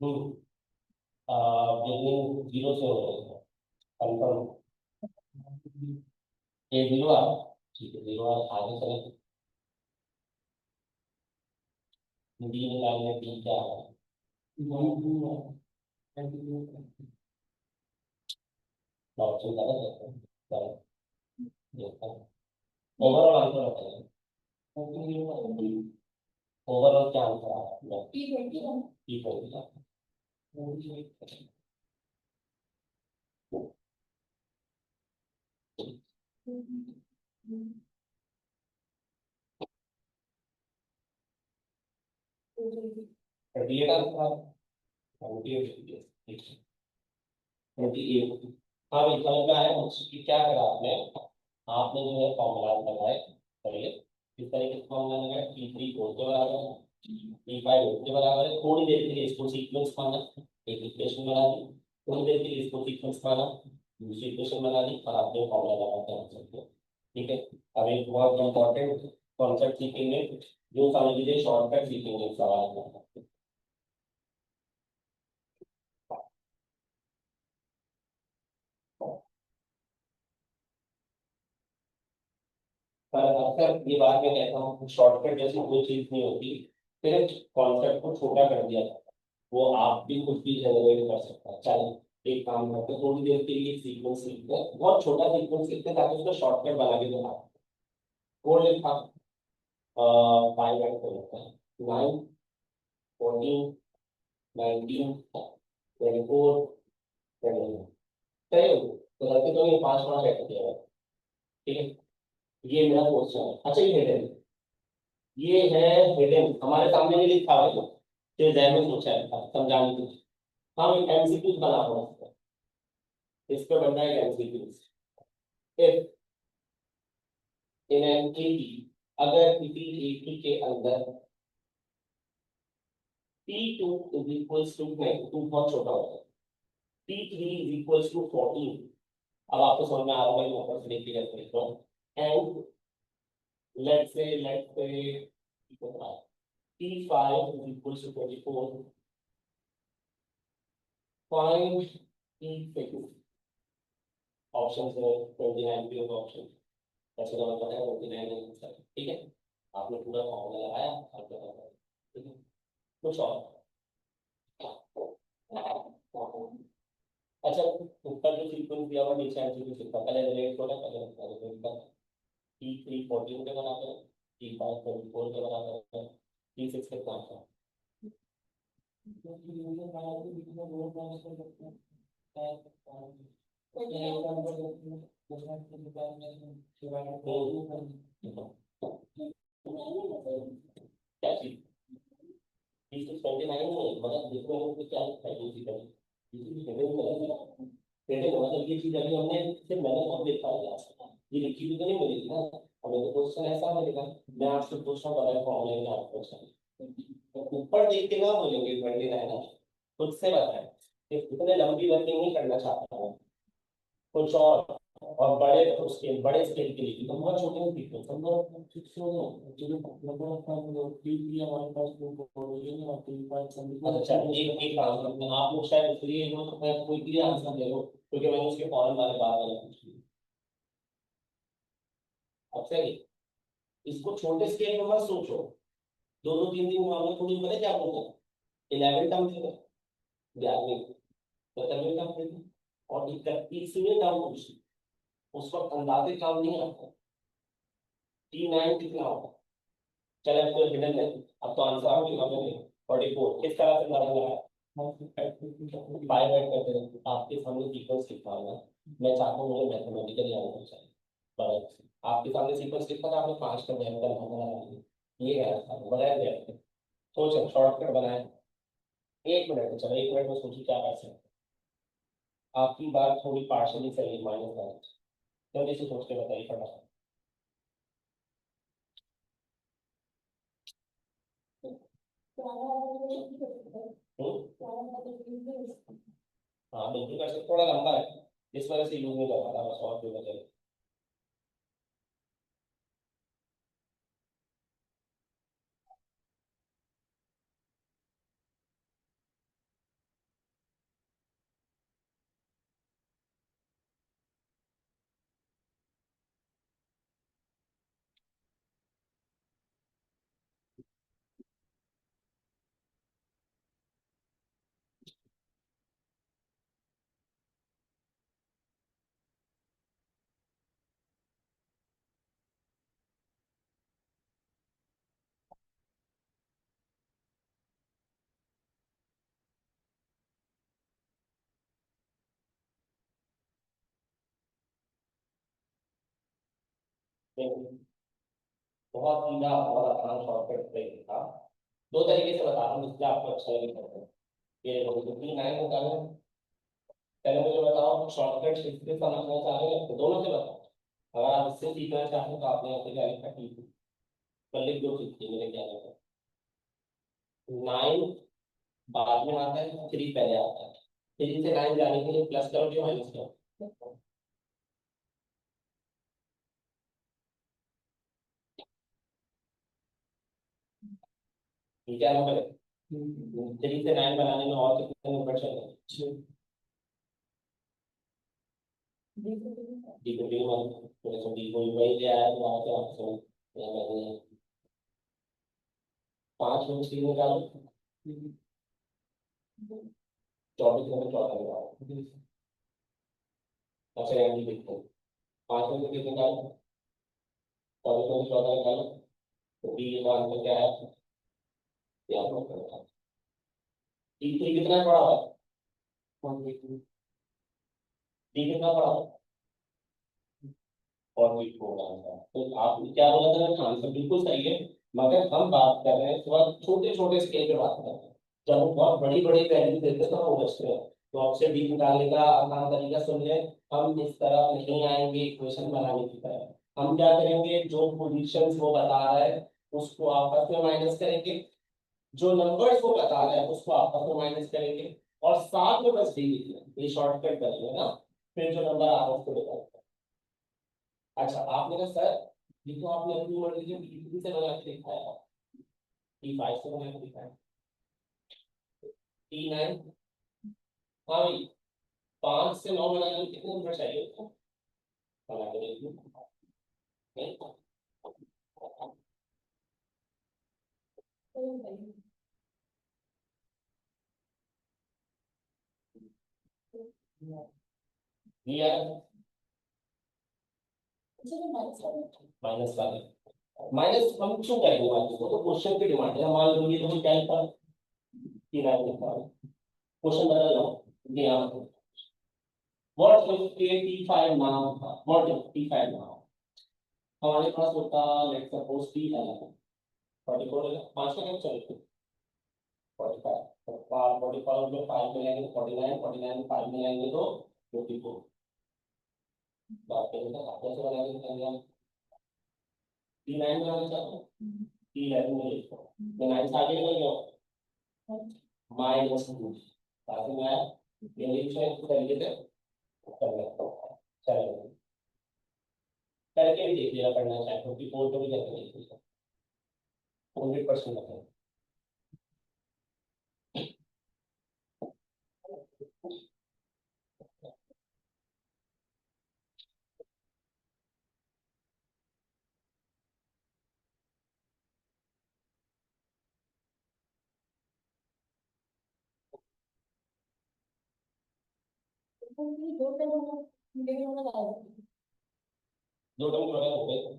हम्म, बिगिनिंग जीरो से हो रहा है कंफर्म, ये जीरो आ, ठीक है जीरो आगे चले, डी निकालने की क्या है, ऑप्शन गलत है, चलो देखते हैं ओवरऑल आंसर बताइए, ओवरऑल क्या आंसर आ रहा है T twenty. Thirty eight answer, twenty eight, twenty eight. हाँ भाई समझ में आया कि क्या करा आपने, आपने जो है फॉर्मूला लगाए पहले किस तरीके से फॉर्मूला लगाया, टी थ्री फोर के बराबर है, टी फाइव एट के बराबर है, थोड़ी देर के लिए इसको सीक्वेंस माना, एक इक्वेशन बना दी, थोड़ी देर के लिए इसको सीक्वेंस माना, दूसरी इक्वेशन बना दी और आपने फॉर्मूला लगा के आंसर किया। ठीक है, अब एक बहुत इंपॉर्टेंट कॉन्सेप्ट सीखेंगे जो समझ लीजिए शॉर्टकट सीखेंगे सवाल में। पर अक्सर ये बात मैं कहता हूँ, शॉर्टकट जैसी कोई चीज नहीं होती, सिर्फ कॉन्सेप्ट को छोटा कर दिया जाता है। वो आप भी कुछ भी जनरेट कर सकता है। चलो एक काम करते हैं, थोड़ी देर के लिए सीक्वेंस लिखते हैं, बहुत छोटा सीक्वेंस लिखते हैं ताकि उसका शॉर्टकट बना के बना। कोड लिखा, 5 ऐड कर लेते हैं, 9, 14, 19, 24, 21। सही हो गया? तो गलती तो नहीं, 5 5 ऐड किया हुआ है। ठीक है, ये मेरा क्वेश्चन है। अच्छा ये हिडन, ये है हिडन, हमारे सामने नहीं लिखा हुआ है, तो जहन में सोचा है समझाने के लिए। हम एक एमसीक्यू बना रहे हैं, इस पे बनना है MCQ. If in an eighty, अगर किसी एटी के अंदर P2 इज इक्वल्स टू, नहीं 2 बहुत छोटा होता है, P3 इज इक्वल्स टू 14। अब आपको समझ में आ रहा है, मैं ऊपर से देखिए कैसे लिख रहा हूँ। And let's say P5 is equals to 24, find P6, option है 29 के ऑप्शन, ऐसे तो पता है 29 आंसर, ठीक है। आपने पूरा फॉर्मूला लगाया, आपको पता है, ठीक है। कुछ और, अच्छा ऊपर जो सीक्वेंस दिया हुआ नीचे एमसीक्यू से पहले रिलेट होगा, पहले रिलेट कर। P3 14 के बराबर है, P5 24 के बराबर है, P6 कितना है? क्या चीज? P6 29 है, मतलब देखो हमको क्या लिखा है बेसिकली, मतलब ये चीज अभी हमने सिर्फ मैंने खुद देखा है, ये लिखी भी तो नहीं मिली थी ना। हमें तो क्वेश्चन ऐसा मिलेगा, मैं आपसे पूछ रहा हूँ, बताए फॉर्मूले में आपको क्वेश्चन ऊपर देख के ना बोलेंगे 29 है, खुद से बताए। इतने लंबी वर्किंग नहीं करना चाहता हूँ, कुछ और बड़े, उसके बड़े स्केल के लिए तो बहुत छोटे में सीखो, समझो। अच्छा एक काम करते हैं, आप लोग शायद इसलिए हो सकता है कोई भी आंसर दे दो, क्योंकि मैंने उसके फौरन बारे बात वाला पूछ लिया। अब सही, इसको छोटे स्केल में मत सोचो, 2 2 3 3 मामले थोड़ी, पता है क्या बोलते हैं, 11 टर्म थे, 11वें 17वें टर्म थे, और 31वें टर्म पूछी, उस वक्त अंदाजे काम नहीं आता। T9 कितना होगा? चलो अब तो हिडन है, अब तो आंसर आपके सामने है, 44। किस तरह से अंदाजा लगाया? 5 ऐड करते हैं, आपके सामने सीक्वेंस लिखा हुआ है, मैं चाहता हूँ मुझे मैथमेटिकली आंसर चाहिए, बराबर। आपके सामने सीक्वेंस लिखा था, आपने 5 का मैथ का नाम लगा दिया, ये है आंसर, बगैर मैथ। सोचो शॉर्टकट बनाए, 1 मिनट, चलो 1 मिनट में सोचिए क्या कर सकते हैं। आपकी बात थोड़ी पार्शली सही, माइनस है, जल्दी से सोच के बताइए फटाफट। हाँ बिल्कुल कर सकते, थोड़ा लंबा है, इस वजह से यूज नहीं कर पाता, बस और कोई वजह नहीं। बहुत सीधा और आसान शॉर्टकट तरीके था, 2 तरीके से बता रहा हूँ जिससे आपको अच्छा लगेगा। ये T9 होता है, पहले मुझे बताओ शॉर्टकट किससे समझना चाह रहे हैं, तो दोनों से बताओ। अगर आप इससे सीखना चाहते हैं तो आपने यहाँ पे क्या लिखा, T2 पर लिख दो, सीखिए मेरे क्या लिखा। 9 बाद में आता है, 3 पहले आता है, 3 से 9 जाने के लिए प्लस करोगे माइनस करो, क्या नंबर है? 3 से 9 बनाने में और कितने नंबर चाहिए? डी को डी वन, तो डी को वही ले आया, तो वहां से आपको यहाँ मैंने 5 में 3 निकालो, 24 में 14 निकालो। अच्छा यहाँ भी देखते हैं, 5 में 3 निकालो, 24 में 14 निकालो, तो डी का आंसर क्या है, ये आप लोग करेंगे। डी थ्री कितना पड़ा है, डी कितना पड़ा है, और भी प्रोग्राम था, तो आप क्या बोला था मैंने, आंसर बिल्कुल सही है। मगर हम बात कर रहे हैं थोड़ा छोटे छोटे स्केल पे बात कर रहे हैं, जब हम बहुत बड़ी बड़ी वैल्यू देते हैं तो हम बचते हैं। तो आपसे डी निकालने का आसान तरीका सुन ले, हम इस तरह नहीं आएंगे इक्वेशन बनाने की तरह। हम क्या करेंगे, जो पोजीशंस वो बता रहा है उसको आपस में माइनस करेंगे, जो नंबर्स वो बता रहा है उसको आपस में माइनस करेंगे, और साथ में बस डी लिखना, ये शॉर्टकट करेंगे ना, फिर जो नंबर आपस को बताएंगे। अच्छा आपने कहा सर ये तो आपने अपनी मर्जी से डी से बना के दिखाया, टी फाइव से बना के दिखाया, टी नाइन, हाँ भाई 5 से 9 बनाने में कितने नंबर चाहिए उसको, बना के देखिए, नहीं दिया, माइनस वाले, माइनस हम क्यों करेंगे माइनस को, तो क्वेश्चन की डिमांड है, मान लो ये तो क्या था, टी नाइन लिखा है, क्वेश्चन बदल लो, यहाँ what if T five now था, what if T five now हमारे पास होता, लेट्स सपोज टी है 44 है, 5 का क्या चलेगा, 45, 45 में 5 मिलाएंगे तो 49, 49 में 5 मिलाएंगे तो 54। बात करें तो आप कैसे बनाएंगे, निकालेंगे हम, टी नाइन बनाना चाहते हैं, टी इलेवन में लिखो, तो 9 से आगे निकल गया माइनस 2, साथ में आया, ये लिख रहे हैं तरीके से कर लेते हैं, चलो करके भी देख लिया, करना चाहे तो 54 को भी करके देख लिया, 100% बताओ। दो टर्म हो गए,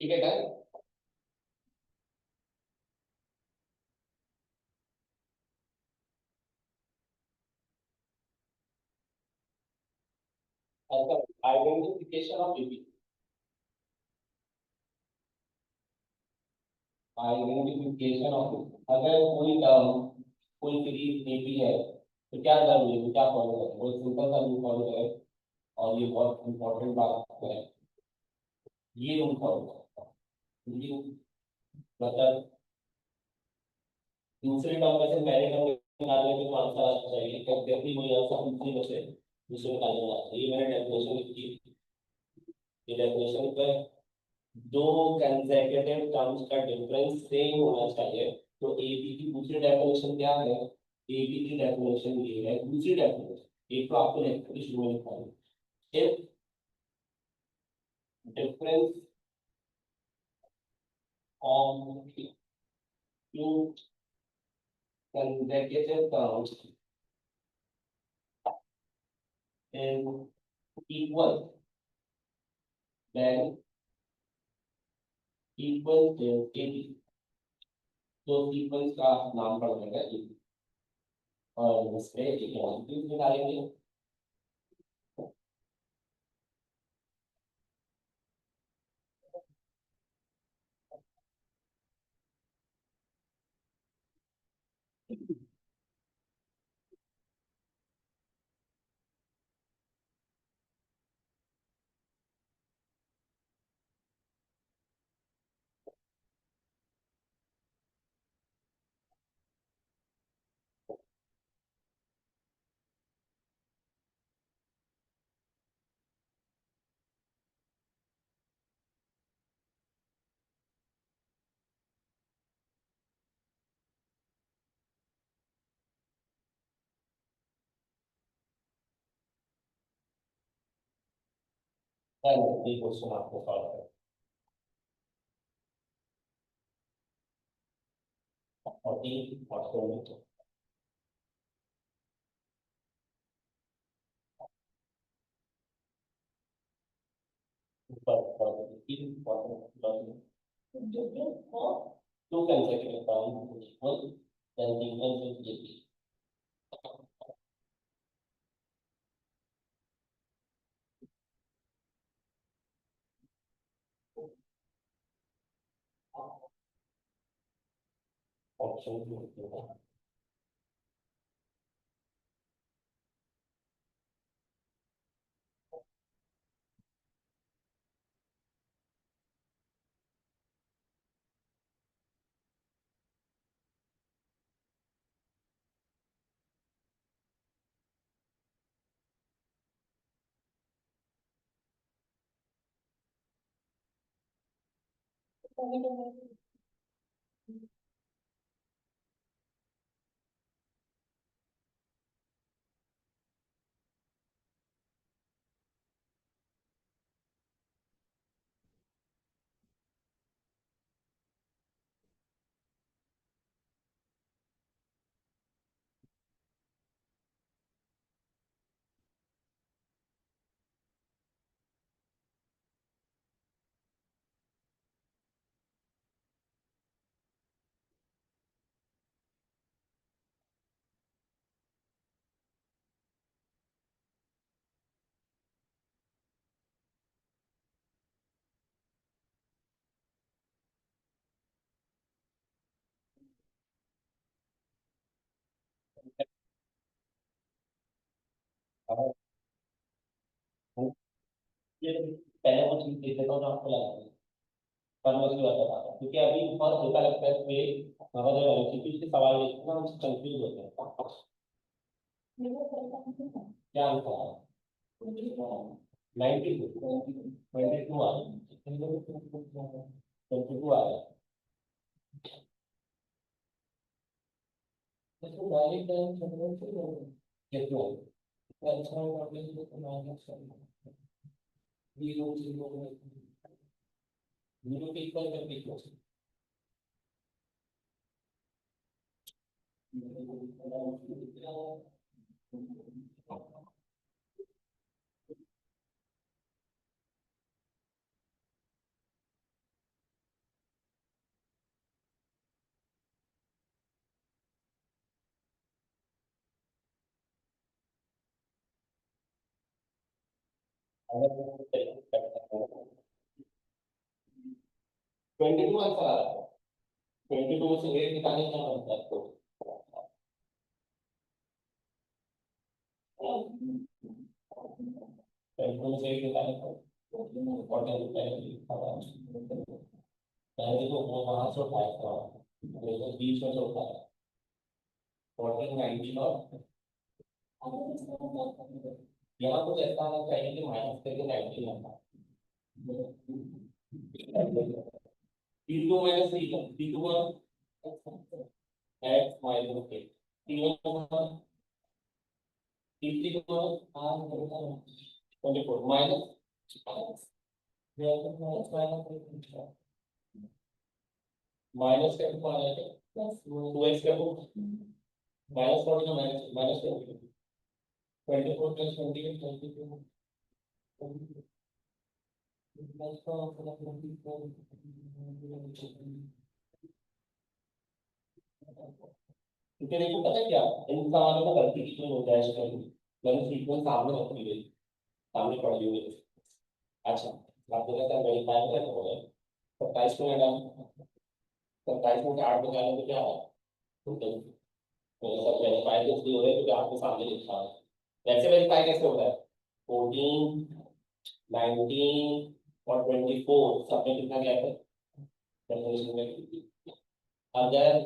ठीक है done. Identification of BP, identification of, अगर कोई टर्म कोई सीरीज बीपी है तो क्या जरूरी है, क्या फॉलो करें, वो सिंपल सा रूल फॉलो करें, और ये बहुत इंपॉर्टेंट बात है, ये रूल फॉलो करें, ये मतलब दूसरे टर्म में से पहले टर्म निकालने के तो आंसर आना चाहिए, एग्जैक्टली वही आंसर दूसरी में से दूसरे निकालना है, ये मैंने डेफिनेशन की। ये डेफिनेशन पे दो कंसेक्यूटिव टर्म्स का डिफरेंस सेम होना चाहिए। तो एबी की दूसरी डेफिनेशन क्या है? एबी की डेफिनेशन ये है, दूसरी डेफिनेशन एक तो आपको लेक्चर की शुरू में लिखा है, if difference of two consecutive terms is equal, then equal is AB। तो सीक्वेंस का नाम पड़ जाएगा ए, और इस पे इक्वालिटीज निकालेंगे। ये क्वेश्चन आपको सॉल्व करना है। 14 और 16 ऊपर तीन two consecutive term equal, then sequence is AB। Option 2 अब ये पहले वो चीज देख लेता हूँ जो आपको लगा, पर मैं उसकी बात बता रहा हूँ क्योंकि अभी बहुत धोखा लगता है कि हमारे जो एमसीक्यू के सवाल लिखते हैं ना, हम कंफ्यूज होते हैं। क्या आंसर है? 92, 22 आ रहा है, 22 आ रहा है। इसको डायरेक्ट कितना अच्छा माइनस जीरो जीरो जीरो के इक्वल करके अगर 22 आंसर आ रहा है, 22 में से 8 निकालने क्या बनता है आपको? 22 में से 8 निकालने को 40 पहले देखो वो वहां से उठाया था, देखो 20 में से उठाया 14, 19 और यहाँ कुछ ऐसा आना चाहिए कि माइनस करके 19 आता T two minus T two X minus के टी वन टी थ्री को 24 माइनस माइनस का टू आएगा 2x का टू माइनस 40 का माइनस माइनस 24 प्लस 28 22 क्योंकि देखो पता है क्या इन सवालों में गलती कितनी हो जाए इसमें मैंने सीक्वेंस सामने रख ली सामने पढ़ ली हुई अच्छा आप लोग का वेरीफाई कर हो गए 27 को मैडम 27 को 8 बजाने तो क्या है तो सब वेरीफाई तो इसलिए हो रहा है क्योंकि आपको सामने लिखा है वैसे वेरीफाई कैसे होता है 14 19 और 24 सब में कितना गैप है डेफिनेशन में अगर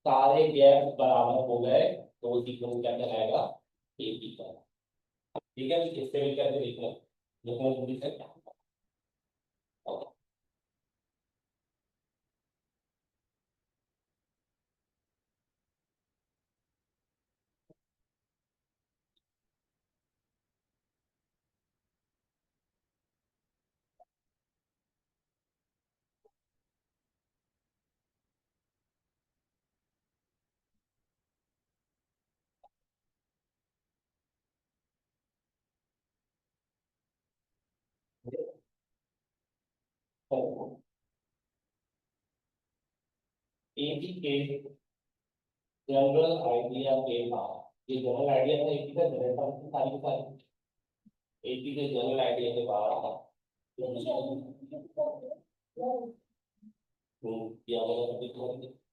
सारे गैप बराबर हो गए तो वो सीक्वेंस क्या कहलाएगा एक ही का ठीक है इससे भी करके देखना लिखना जल्दी से एक ही के जनरल आइडिया के बाद ये जनरल आइडिया था एक ही का जनरल फंक्शन सारी की सारी एक ही के जनरल आइडिया के बाद किया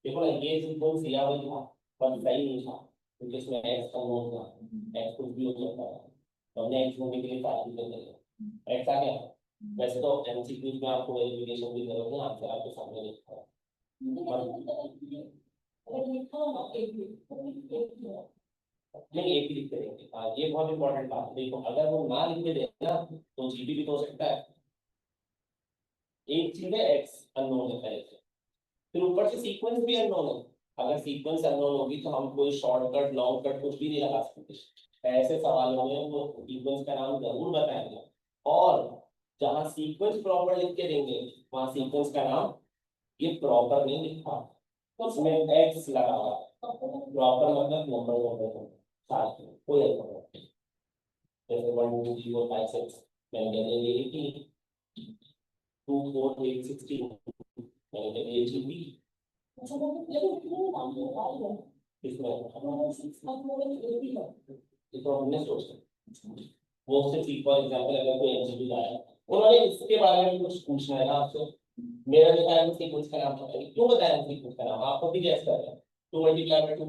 देखो ना ये सिंपल सिया हुआ था पर सही नहीं था क्योंकि इसमें एक्स का नोट था एक्स कुछ भी हो सकता है तो हमने एक्स होने के लिए सारी कर दिया एक्स आ गया वैसे तो एमसीक्यू में आपको वेरिफिकेशन की जरूरत है आंसर आपके सामने लिखा है नहीं एक ही लिखते रहेंगे हाँ ये बहुत इंपॉर्टेंट बात है देखो अगर वो ना लिख के देना तो जीपी भी तो हो सकता है एक चीज है एक्स अननोन है पहले से फिर ऊपर से सीक्वेंस भी अननोन है अगर सीक्वेंस अननोन होगी तो हम कोई शॉर्टकट लॉन्ग कट कुछ भी नहीं लगा सकते ऐसे सवालों में वो सीक्वेंस का नाम जरूर बताएंगे और जहां सीक्वेंस प्रॉपर लिख के देंगे वहां सीक्वेंस का नाम ये प्रॉपर नहीं लिखा उसमें एक्स लगा हुआ प्रॉपर मतलब नंबर नंबर साथ में कोई अल्फा नहीं जैसे 1 2 3 4 5 6 मैंने कहने ये कि 2 4 8 16 मैंने कहने ये चीज भी इसको हमने सोचा वो सिर्फ फॉर एग्जांपल अगर कोई एमसीक्यू आया उन्होंने इसके बारे में कुछ पूछना है ना आपसे मेरा लिखा है सीक्वेंस का नाम बताइए क्यों बताया सीक्वेंस का नाम आपको भी गैस कर रहे हैं 2 multiply by 2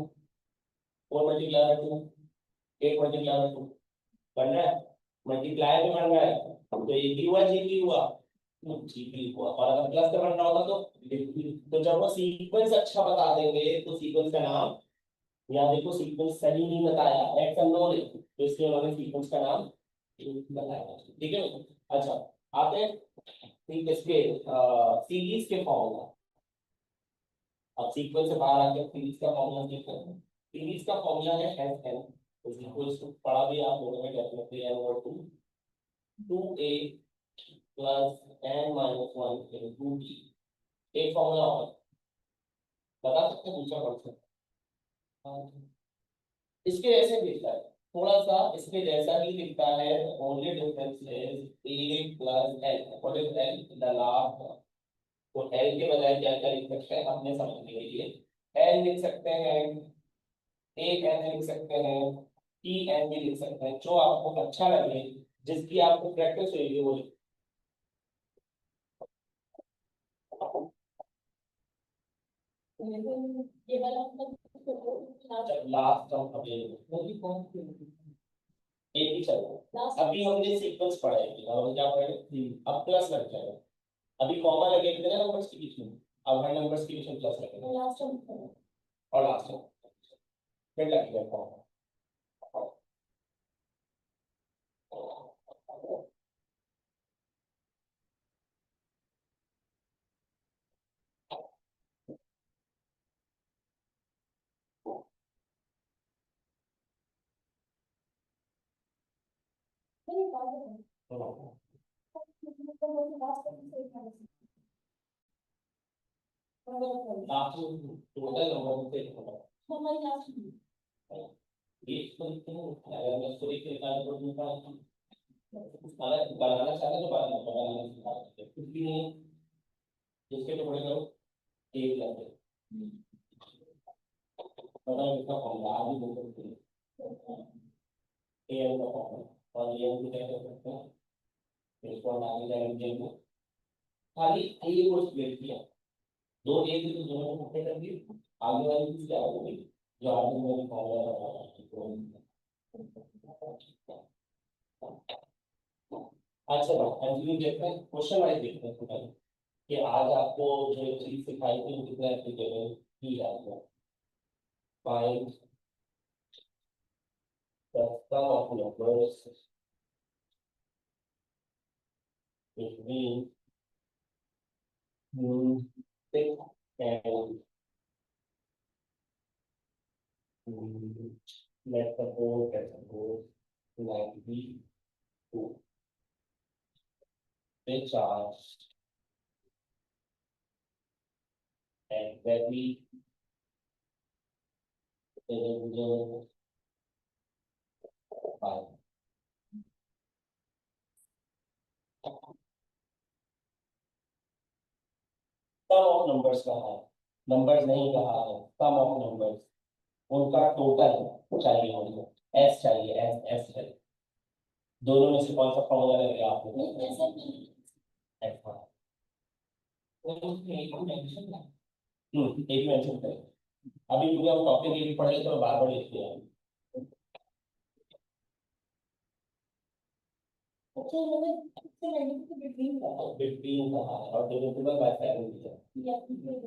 4 multiply by 2 8 multiply by 2 बन रहा है मल्टीप्लाई में बन रहा है तो ये भी हुआ जी भी हुआ जी भी हुआ और अगर प्लस का बन रहा होगा तो जब वो सीक्वेंस अच्छा बता देंगे तो सीक्वेंस का नाम यहाँ देखो सीक्वेंस सही नहीं बताया एक्स अननोन है तो इसलिए उन्होंने सीक्वेंस का नाम बताया ठीक है अच्छा आते हैं ठीक इसके सीरीज के फॉर्मूला अब सीक्वेंस से बाहर आके सीरीज का फॉर्मूला देखते हैं सीरीज का फॉर्मूला है एस एन तो पढ़ा भी आप लोगों ने डेफिनेटली एन और 2 a plus n minus 1 into b एक फॉर्मूला और बता सकते हैं दूसरा कौन सा इसके जैसे दिखता है थोड़ा सा इसके जैसा ही दिखता है only difference is a plus l what is l the last तो l के बजाय क्या क्या लिख सकते हैं अपने समझने के लिए l लिख सकते हैं एक n लिख सकते हैं टी एन भी लिख सकते हैं जो आपको अच्छा लगे जिसकी आपको प्रैक्टिस होगी वो ये वाला लास्ट टर्म अवेलेबल एक ही चल रहा है अभी हमने सीक्वेंस पढ़ा है अब हम क्या पढ़े अब प्लस लग जाएगा अभी कॉमा लगे थे ना नंबर्स के बीच में अब हर नंबर्स के बीच में प्लस लगेगा लास्ट टर्म और लास्ट टर्म फिर लगेगा कॉमा आपको टोटल नंबर से एक तो अगर मैं इसको एक निकाल तो निकाल अगर बनाना चाहता तो बनाना सिखा सकते हैं। कुछ भी नहीं जिसके टुकड़े करो एक करते पता है इसका फॉर्मूला आगे बोल सकते हैं ए एल का फॉर्मूला और ये हम क्या कर सकते हैं इसको हम आगे जाएंगे खाली एक और स्प्लिट किया दो एक तो दोनों को इकट्ठे कर दिए आगे वाली चीज क्या होगी जो आगे मैंने फॉर्मूला अच्छा कंटिन्यू देखते हैं क्वेश्चन वाइज देखते हैं टोटल कि आज आपको जो चीज सिखाई थी वो कितना एप्लीकेबल की जाती है find the sum of numbers between 6 and let's suppose 92 which are exactly divisible by sum of numbers कहा है नंबर्स नहीं कहा है सम ऑफ नंबर्स उनका टोटल चाहिए हमको एस चाहिए एस एस चाहिए दोनों में से कौन सा फॉर्मूला लगेगा आपको एस हाँ एक मेंशन करें अभी क्योंकि हम टॉपिक एक पढ़े तो बार बार लिखते हैं 15 कहा है और डिविजिबल बाय 7 दिया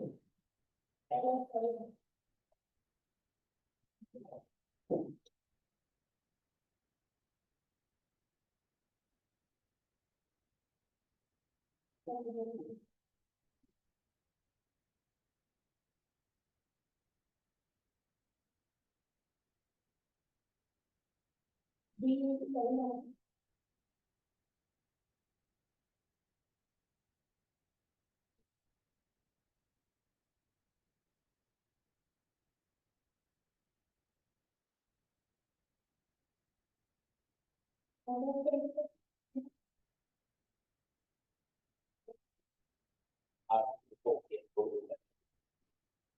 आपको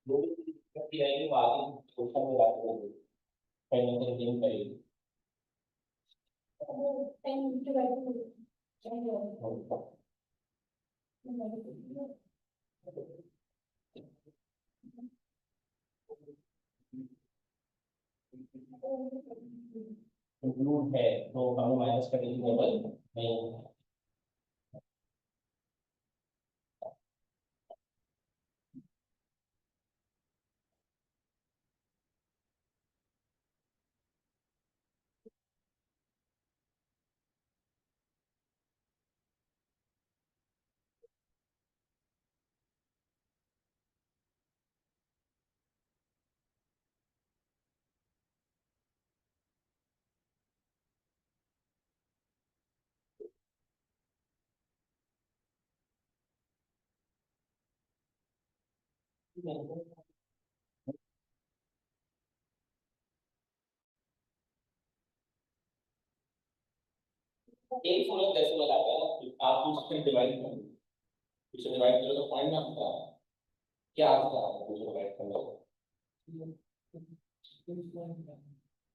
जो भी दिक्कत आएगी वो आगे क्वेश्चन में जाकर कहीं ना कहीं लिंक करेगी इंक्लूड है तो हमें माइनस करने की जरूरत नहीं है एक फॉर्मूला कैसे लगाते हैं आप दूसरे डिवाइड करो दूसरे डिवाइड करो तो पॉइंट में आता है क्या आता है दूसरे डिवाइड करने को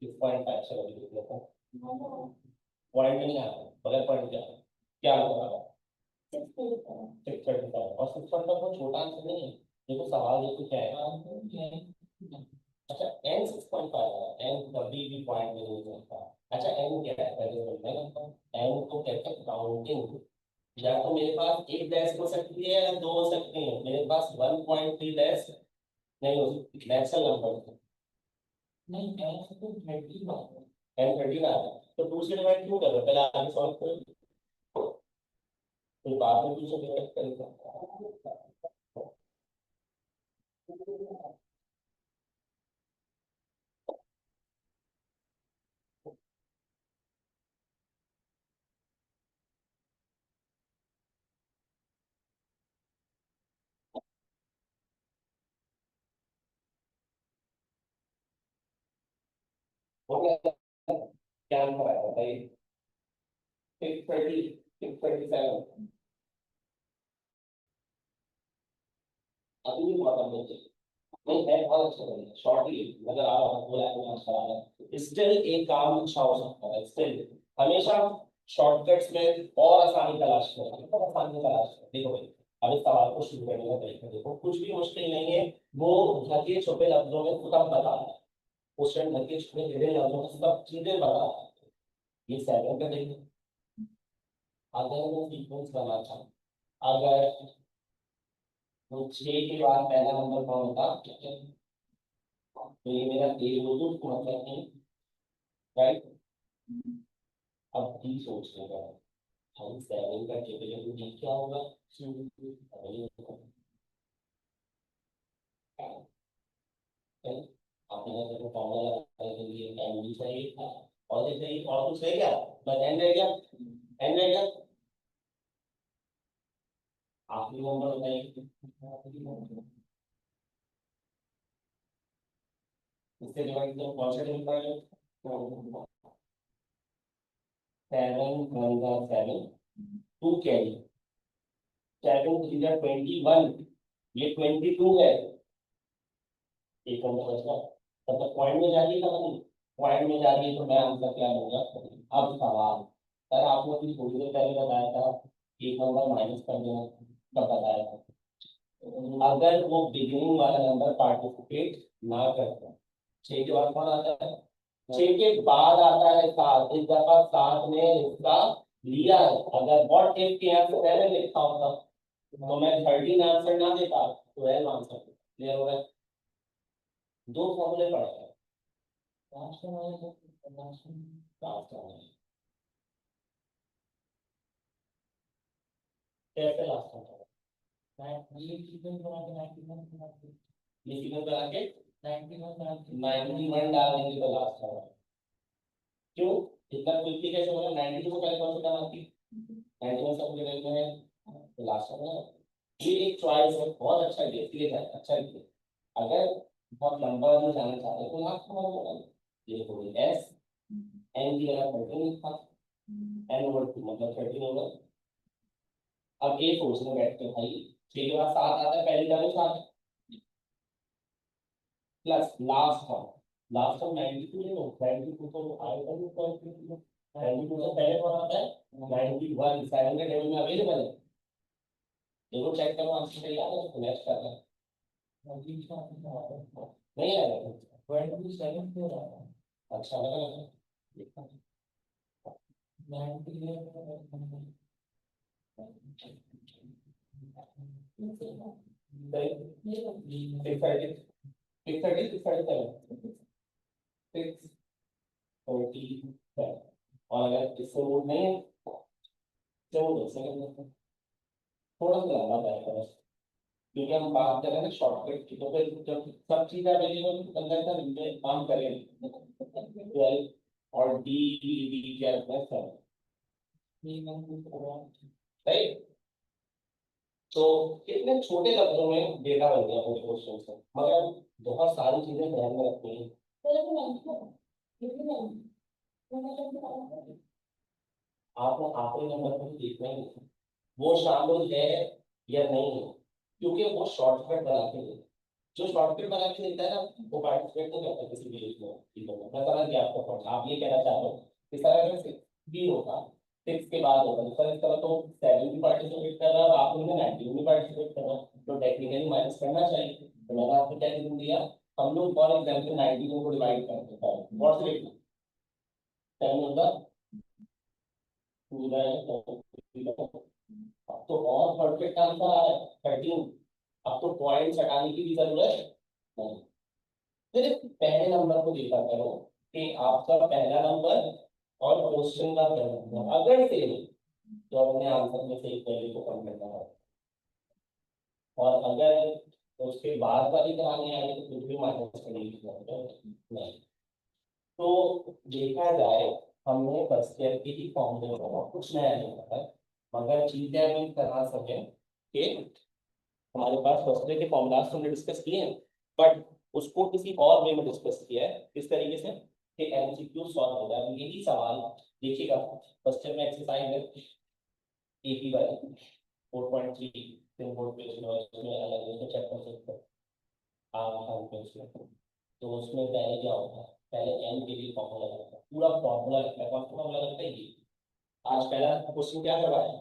6.5 से वाली लिख लेता हूं पॉइंट नहीं आता बगैर पॉइंट क्या आता है 635 और 6.5 बहुत छोटा आंसर नहीं है देखो सवाल ये तो क्या है अच्छा n 6.5 है n कभी भी पॉइंट नहीं हो सकता अच्छा n क्या है पहले समझना है n को कहते हैं काउंटिंग या तो मेरे पास एक डैश हो सकती है या दो हो सकती है मेरे पास 1.3 डैश नहीं हो सकती नेचुरल नंबर नहीं n तो 30 है n 30 आ है तो 2 से डिवाइड क्यों कर रहे हो पहले आगे सॉल्व करो फिर बाद में 2 से डिवाइड करेगा हो गया, क्या आंसर आया बताइए? 630, 637। अभी भी बहुत अंदर चाहिए। नहीं है, बहुत अच्छा बनेगा शॉर्टली, अगर आप बोला है अच्छा आ रहा है, स्टिल एक काम अच्छा हो सकता है स्टिल। हमेशा शॉर्टकट्स में और आसानी तलाश करें, बहुत आसानी तलाश करें। देखो भाई, अब इस सवाल को शुरू करने का तरीका देखो, कुछ भी मुश्किल नहीं है। वो ढके छुपे लफ्जों में सब बता रहा है। क्वेश्चन ढके छुपे हिडन लफ्जों में सब चीजें बता रहा है। ये सेवन का देखिए, अगर मैं सीक्वेंस बना चाहूँ, अगर तो छह के बाद पहला नंबर कौन होता, तो ये मेरा ए हो तो मतलब नहीं, राइट। अब भी सोचने का, हम सेवन का कैपिटल क्या होगा? आपने जब फॉर्मूला लगाने के लिए एन भी चाहिए था, और ये चाहिए, और कुछ रह गया? बस एन रह गया, एन रह गया। आखिरी नंबर बताइए, इससे डिवाइड तो कौन सा डिवाइड? सेवन वन जा seven, two carry, seven three जा 21, ये 22 है। एक नंबर बचता, मतलब पॉइंट में जा रही है ना, मतलब पॉइंट में जा रही है, तो मैं आंसर क्या लूंगा? अब सवाल, सर आपने भी थोड़ी देर पहले बताया था एक नंबर माइनस कर देना, कब बताया था? अगर वो बिगिनिंग वाला नंबर पार्टिसिपेट ना करता, छह के बाद कौन आता है? छह के बाद आता है सात, इस दफा सात ने इसका लिया है। अगर व्हाट इफ के यहाँ से पहले लिखा होता तो मैं 13 आंसर ना देता, 12 आंसर। क्लियर हो गया? दो फॉर्मूले पढ़े हैं, लास्ट में आए थे, लास्ट में, लास्ट में कैसे लास्ट में मैं ये सीक्वेंस बना के 91 बना के, ये सीक्वेंस बना के 91 बना के 91 डाल देंगे तो लास्ट में। क्यों इतना क्विकली कैसे होगा? 92 को पहले कौन सा टर्म आती है? 91 सब लेवल में है, तो लास्ट में है। ये एक चॉइस है, बहुत अच्छा है, इसलिए है अच्छा है। अगर बहुत लंबा नहीं जाना चाहते तो लास्ट में होगा, ये हो गई एस, एन की जगह 13 लिखा, एन ओवर 2 मतलब 13 होगा। अब ए सोचने बैठते हैं भाई, छह के बाद सात आता है, पहली टर्म सात plus last term, last term 92 नहीं हो, 92 तो आएगा नहीं, 92 से पहले कौन आता है? 91 7 के टेबल में अवेलेबल है, देखो चेक करो आंसर सही आ रहा है तो नेक्स्ट करना है। नहीं आएगा, 27 क्यों आ रहा है? अच्छा लगा, 90 और अगर इससे वोट नहीं है तो वो सेकंड थोड़ा सा लंबा जाएगा बस, क्योंकि हम बात कर रहे हैं शॉर्टकट की, तो फिर जब सब चीज अवेलेबल अंदर का काम करेंगे। 12 और डी डी डी क्या है? राइट। तो कितने छोटे लफ्जों में डेटा बन गया पूरे क्वेश्चन से, मगर बहुत सारी चीजें ध्यान में रखनी है। आपको आखिरी नंबर पर देखना ही नहीं, वो शामिल है या नहीं है, क्योंकि वो शॉर्टकट बना के देता है। जो शॉर्टकट बना के देता है ना, वो पार्टिसिपेट नहीं करता किसी भी लिस्ट में। ठीक है, मैं समझ गया आपका पॉइंट, आप ये कहना चाहते हो इस तरह का बी होगा, सिक्स के बाद होगा सर, इस तरह तो सेवन भी पार्टिसिपेट कर रहा है और आप लोगों ने 19 भी पार्टिसिपेट कर रहा है, तो टेक्निकली माइनस करना चाहिए। तो मैंने आपको क्या रीजन दिया, हम लोग फॉर एग्जाम्पल 19 को डिवाइड करते हैं, व्हाट्स इट, 10 होगा, 2 अब तो और परफेक्ट आंसर आ रहा है 13। अब तो पॉइंट हटाने की भी जरूरत नहीं, सिर्फ पहले नंबर को देखा करो कि आपका पहला नंबर और क्वेश्चन का पहला नंबर अगर सेम तो अपने आंसर में से एक वैल्यू को कम करना है, और अगर उसके बाद वाली करानी आएगी तो कुछ भी माइनस करने की जरूरत नहीं। तो देखा जाए, हमने फर्स्ट ईयर की ही फॉर्मूले को कुछ नया नहीं पता है, मगर चीजें हम इस तरह से हैं कि हमारे पास फर्स्ट ईयर के फॉर्मूलाज तो हमने डिस्कस किए हैं, बट उसको किसी और वे में डिस्कस किया है, किस तरीके से? कि एमसीक्यू सॉल्व होगा। अब यही सवाल देखिएगा, फर्स्ट ईयर में एक्सरसाइज है APY 4.3 बोर्ड पे उसमें अलग अलग चैप्टर से तो उसमें पहले क्या होता है, पहले एन के लिए फॉर्मूला लगता है, पूरा फॉर्मूला लगता है। कौन सा फॉर्मूला लगता है ये? आज पहला क्वेश्चन क्या करवाया,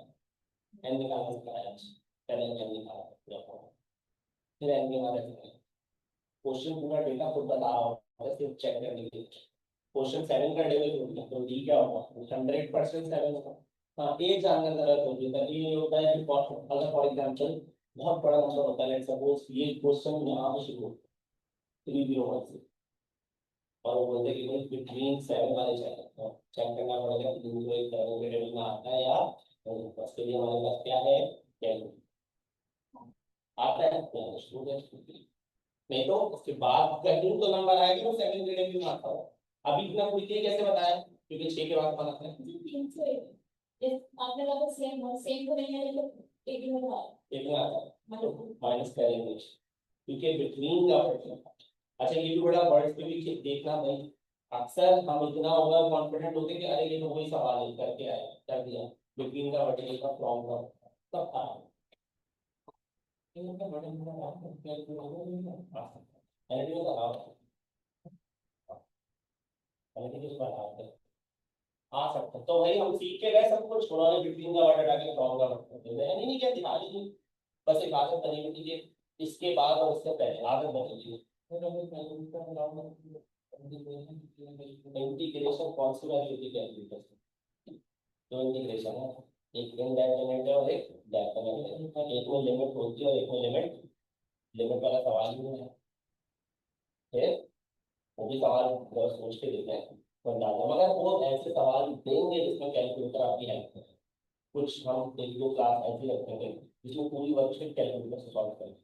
एन निकालना सिखाया आज, पहले एन निकाला पूरा फॉर्मूला, फिर एन के बाद क्वेश्चन पूरा डेटा खुद बता रहा होता है, सिर्फ चेक करने के लिए। क्वेश्चन 7 का डेवल होगा तो डी क्या होगा, 100% 7 होगा। हाँ, एक जानना जरूरत होती है, ये होता है कि अगर फॉर एग्जाम्पल बहुत बड़ा नंबर होता है, लेट्स सपोज ये क्वेश्चन यहाँ पे शुरू 301 से, और वो बोलते हैं कि भाई बिटवीन 7 वाले चैप्टर तो चेक करना पड़ेगा कि 2 1 7 के टेबल में आता है या नहीं। उसके लिए हमारे पास क्या है, कैलकुलेटर आता है तो स्टूडेंट, नहीं तो उसके बाद कहीं तो नंबर आएगा तो 7 के टेबल में आता है। अभी इतना पूछ के कैसे बताया, क्योंकि 6 के बाद बनाते हैं, आपने कहा सेम सेम तो नहीं है, लेकिन एक में आता है माइनस करेंगे क्योंकि बिटवीन का फैक्टर। अच्छा, ये भी बड़ा वर्ड्स पे भी देखना भाई, अक्सर हम इतना ओवर कॉन्फिडेंट होते हैं कि अरे ये तो वही सवाल है करके आए, कर दिया, बिटवीन का वर्टिकल का फ्रॉम का सब था। इनका बड़ा बड़ा बात है, एनीथिंग का हाफ, एनीथिंग का हाफ है, आ सकता है। तो भाई हम सीख के गए सब कुछ, उन्होंने बिटवीन का वर्ड हटा के फ्रॉम का वर्ड कर दिया, नहीं क्या ध्यान ही नहीं, बस एक आदत बनी हुई थी इसके बाद और उससे पहले आदत बनी थी। इंटीग्रेशन कौन सी वाली होती है कैलकुलेटर, दो इंटीग्रेशन है, एक इनडेफिनेट है और एक डेफिनेट है, एक में लिमिट होती है और एक में लिमिट, लिमिट वाला सवाल ही नहीं है, फिर वो भी सवाल बहुत सोच के देते हैं अंदाजा, मगर वो ऐसे सवाल देंगे जिसमें कैलकुलेटर आपकी हेल्प करे। कुछ हम एक दो क्लास ऐसी रखते हैं जिसमें पूरी वर्कशीट कैलकुलेटर से सॉल्व करें,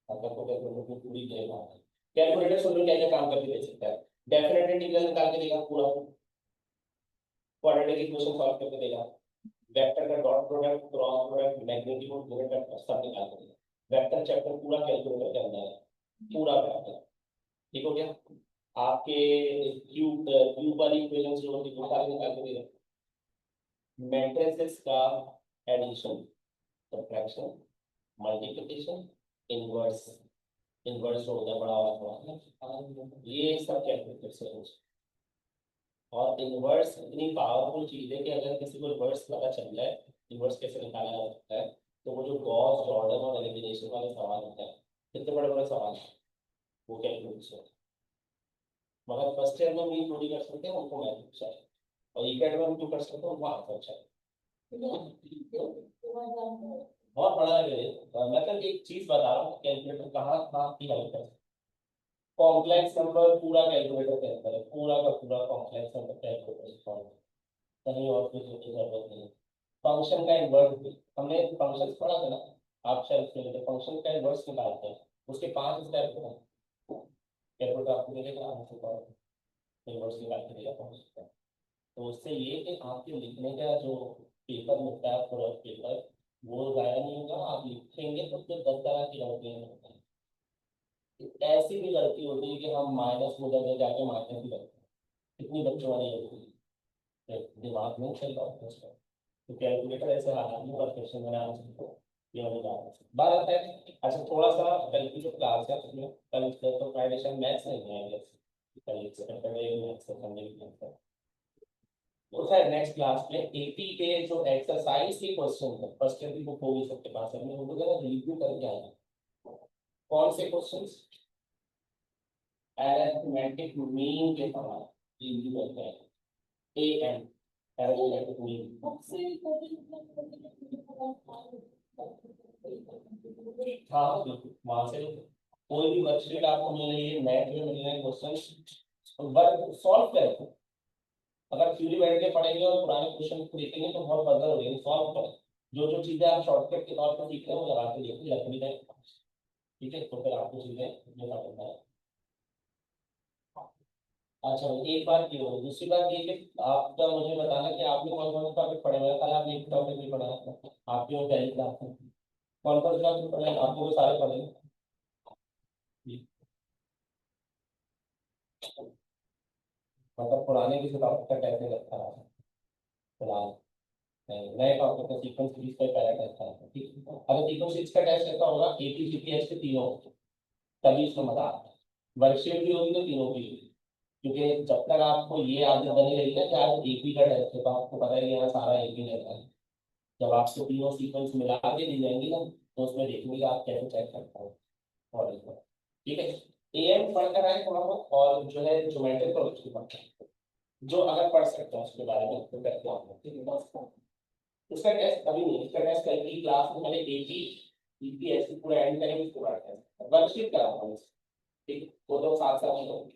अगर तो कैलकुलेटर की पूरी देगा, कैलकुलेटर सोल्यूशन क्या क्या काम करके दे सकता है, डेफिनेट इंटीग्रल निकाल के देगा पूरा, क्वाड्रेटिक इक्वेशन सॉल्व करके देगा, वेक्टर का dot product cross product magnitude unit vector सब निकाल के देगा। वेक्टर चैप्टर पूरा कैलकुलेटर के अंदर है, पूरा वेक्टर, ठीक हो गया। आपके क्यूब क्यूब वाली इक्वेशंस जो होती है वो सारी निकाल के देगा। मैट्रिसेस का addition, subtraction, multiplication, inverse, inverse हो गया बड़ा वाला, ये सब कैलकुलेटर से हो। और इनवर्स इतनी पावरफुल चीज है कि अगर किसी को रिवर्स पता चल जाए, इनवर्स कैसे निकाला जा सकता है, तो वो जो गॉस जॉर्डन और एलिमिनेशन वाले सवाल होते हैं, कितने बड़े बड़े सवाल हैं, वो कैलकुलेट से, मगर फर्स्ट ईयर में भी थोड़ी कर सकते हैं, उनको मैथ अच्छा है, और इकेड में हम जो कर सकते हैं उनको आंसर अच्छा है। बहुत बड़ा है ये। मतलब एक चीज बता रहा हूँ, कैलकुलेटर कहाँ कहाँ की हेल्प कर, कॉम्प्लेक्स नंबर पूरा कैलकुलेटर के अंदर है, पूरा का पूरा कॉम्प्लेक्स नंबर कैलकुलेटर सॉल्व, कहीं और कुछ की जरूरत नहीं। फंक्शन का इन्वर्स भी हमने फंक्शन पढ़ा था ना, आप शायद सुने थे, फंक्शन का इन्वर्स निकालते हैं, उसके 5 स्टेप हैं, कैलकुलेटर आपको मिलेगा आंसर, इन्वर्स निकाल के देगा फंक्शन का। तो उससे ये कि आपके लिखने का जो पेपर मिलता है पूरा पेपर, वो ज़ाया नहीं होगा, आप लिखेंगे तो फिर 10 तरह की गलतियाँ होती हैं। ऐसी भी गलती होती है कि हम माइनस में जगह जाके माइनस ही करते हैं, कितनी बच्चों वाली गलती है, दिमाग में चल रहा होता है उसका। तो कैलकुलेटर ऐसे हालात में क्वेश्चन बनाना सकते, ये वाली बात है। बात आता है, अच्छा थोड़ा सा कल की जो क्लास है उसमें, कल तो फ्राइडे शायद मैथ्स नहीं है, कल सैटरडे मैथ्स संडे, तो सर नेक्स्ट क्लास में एपी के जो एक्सरसाइज के क्वेश्चन है, फर्स्ट ईयर की बुक होगी सबके पास, हमने उनको जरा रिव्यू करके आए। कौन से क्वेश्चंस, अरिथमेटिक मीन के सवाल रिव्यू करते हैं, एएम अरिथमेटिक मीन। हाँ बिल्कुल, वहां से कोई भी वर्कशीट आपको मिल रही है, नेट में मिल रहे हैं क्वेश्चन, वर्क सॉल्व करें। अगर थ्योरी बैठ के पढ़ेंगे और पुराने क्वेश्चन को देखेंगे तो बहुत फर्दर हो जाएंगे, सॉल्व करें। जो जो चीजें आप शॉर्टकट के तौर पर सीख रहे हैं वो लगा के देखिए, लकड़ी का, ठीक है, तो फिर आपको चीजें जो करना है। अच्छा, एक बात ये हो, दूसरी बात ये कि आपका मुझे बताना कि आपने कौन कौन से टॉपिक पढ़े हुए हैं, कल आपने एक टॉपिक भी पढ़ा है आपके वो पहली क्लास में, कौन कौन से टॉपिक पढ़े हैं आपने, वो सारे पढ़े हैं? मतलब पुराने किसी टॉपिक का टेस्ट नहीं लगता है फिलहाल। नहीं, नए टॉपिक का सीक्वेंस सीरीज का पहला टेस्ट है, ठीक है। अगर सीक्वेंस सीरीज का टेस्ट ऐसा होगा एपी जीपीएस के तीनों, तभी इसमें मजा आता है। वर्कशीट भी होगी तो तीनों की होगी, क्योंकि जब तक आपको ये आदत बनी रही है कि आज एपी का टेस्ट है, तो आपको पता है कि यहाँ सारा एपी रहता है। जब आपको तीनों सीक्वेंस मिला के दी जाएंगी ना, तो उसमें देखेंगे कि आप कैसे चेक करते हो और इसमें, ठीक है। एएम पढ़ कर आए थोड़ा बहुत, और जो है ज्योमेट्रिक प्रोजेक्ट पढ़ते हैं, जो अगर पढ़ सकते हैं उसके बारे में तो करते हैं, ठीक है दोस्तों। इसका टेस्ट अभी नहीं, इसका टेस्ट कल की क्लास में मैंने एपी ईपीएस पूरा एंड करेंगे, उसके बाद टेस्ट वर्कशीट कराऊंगा, ठीक है। वो तो साथ साथ ही होंगे।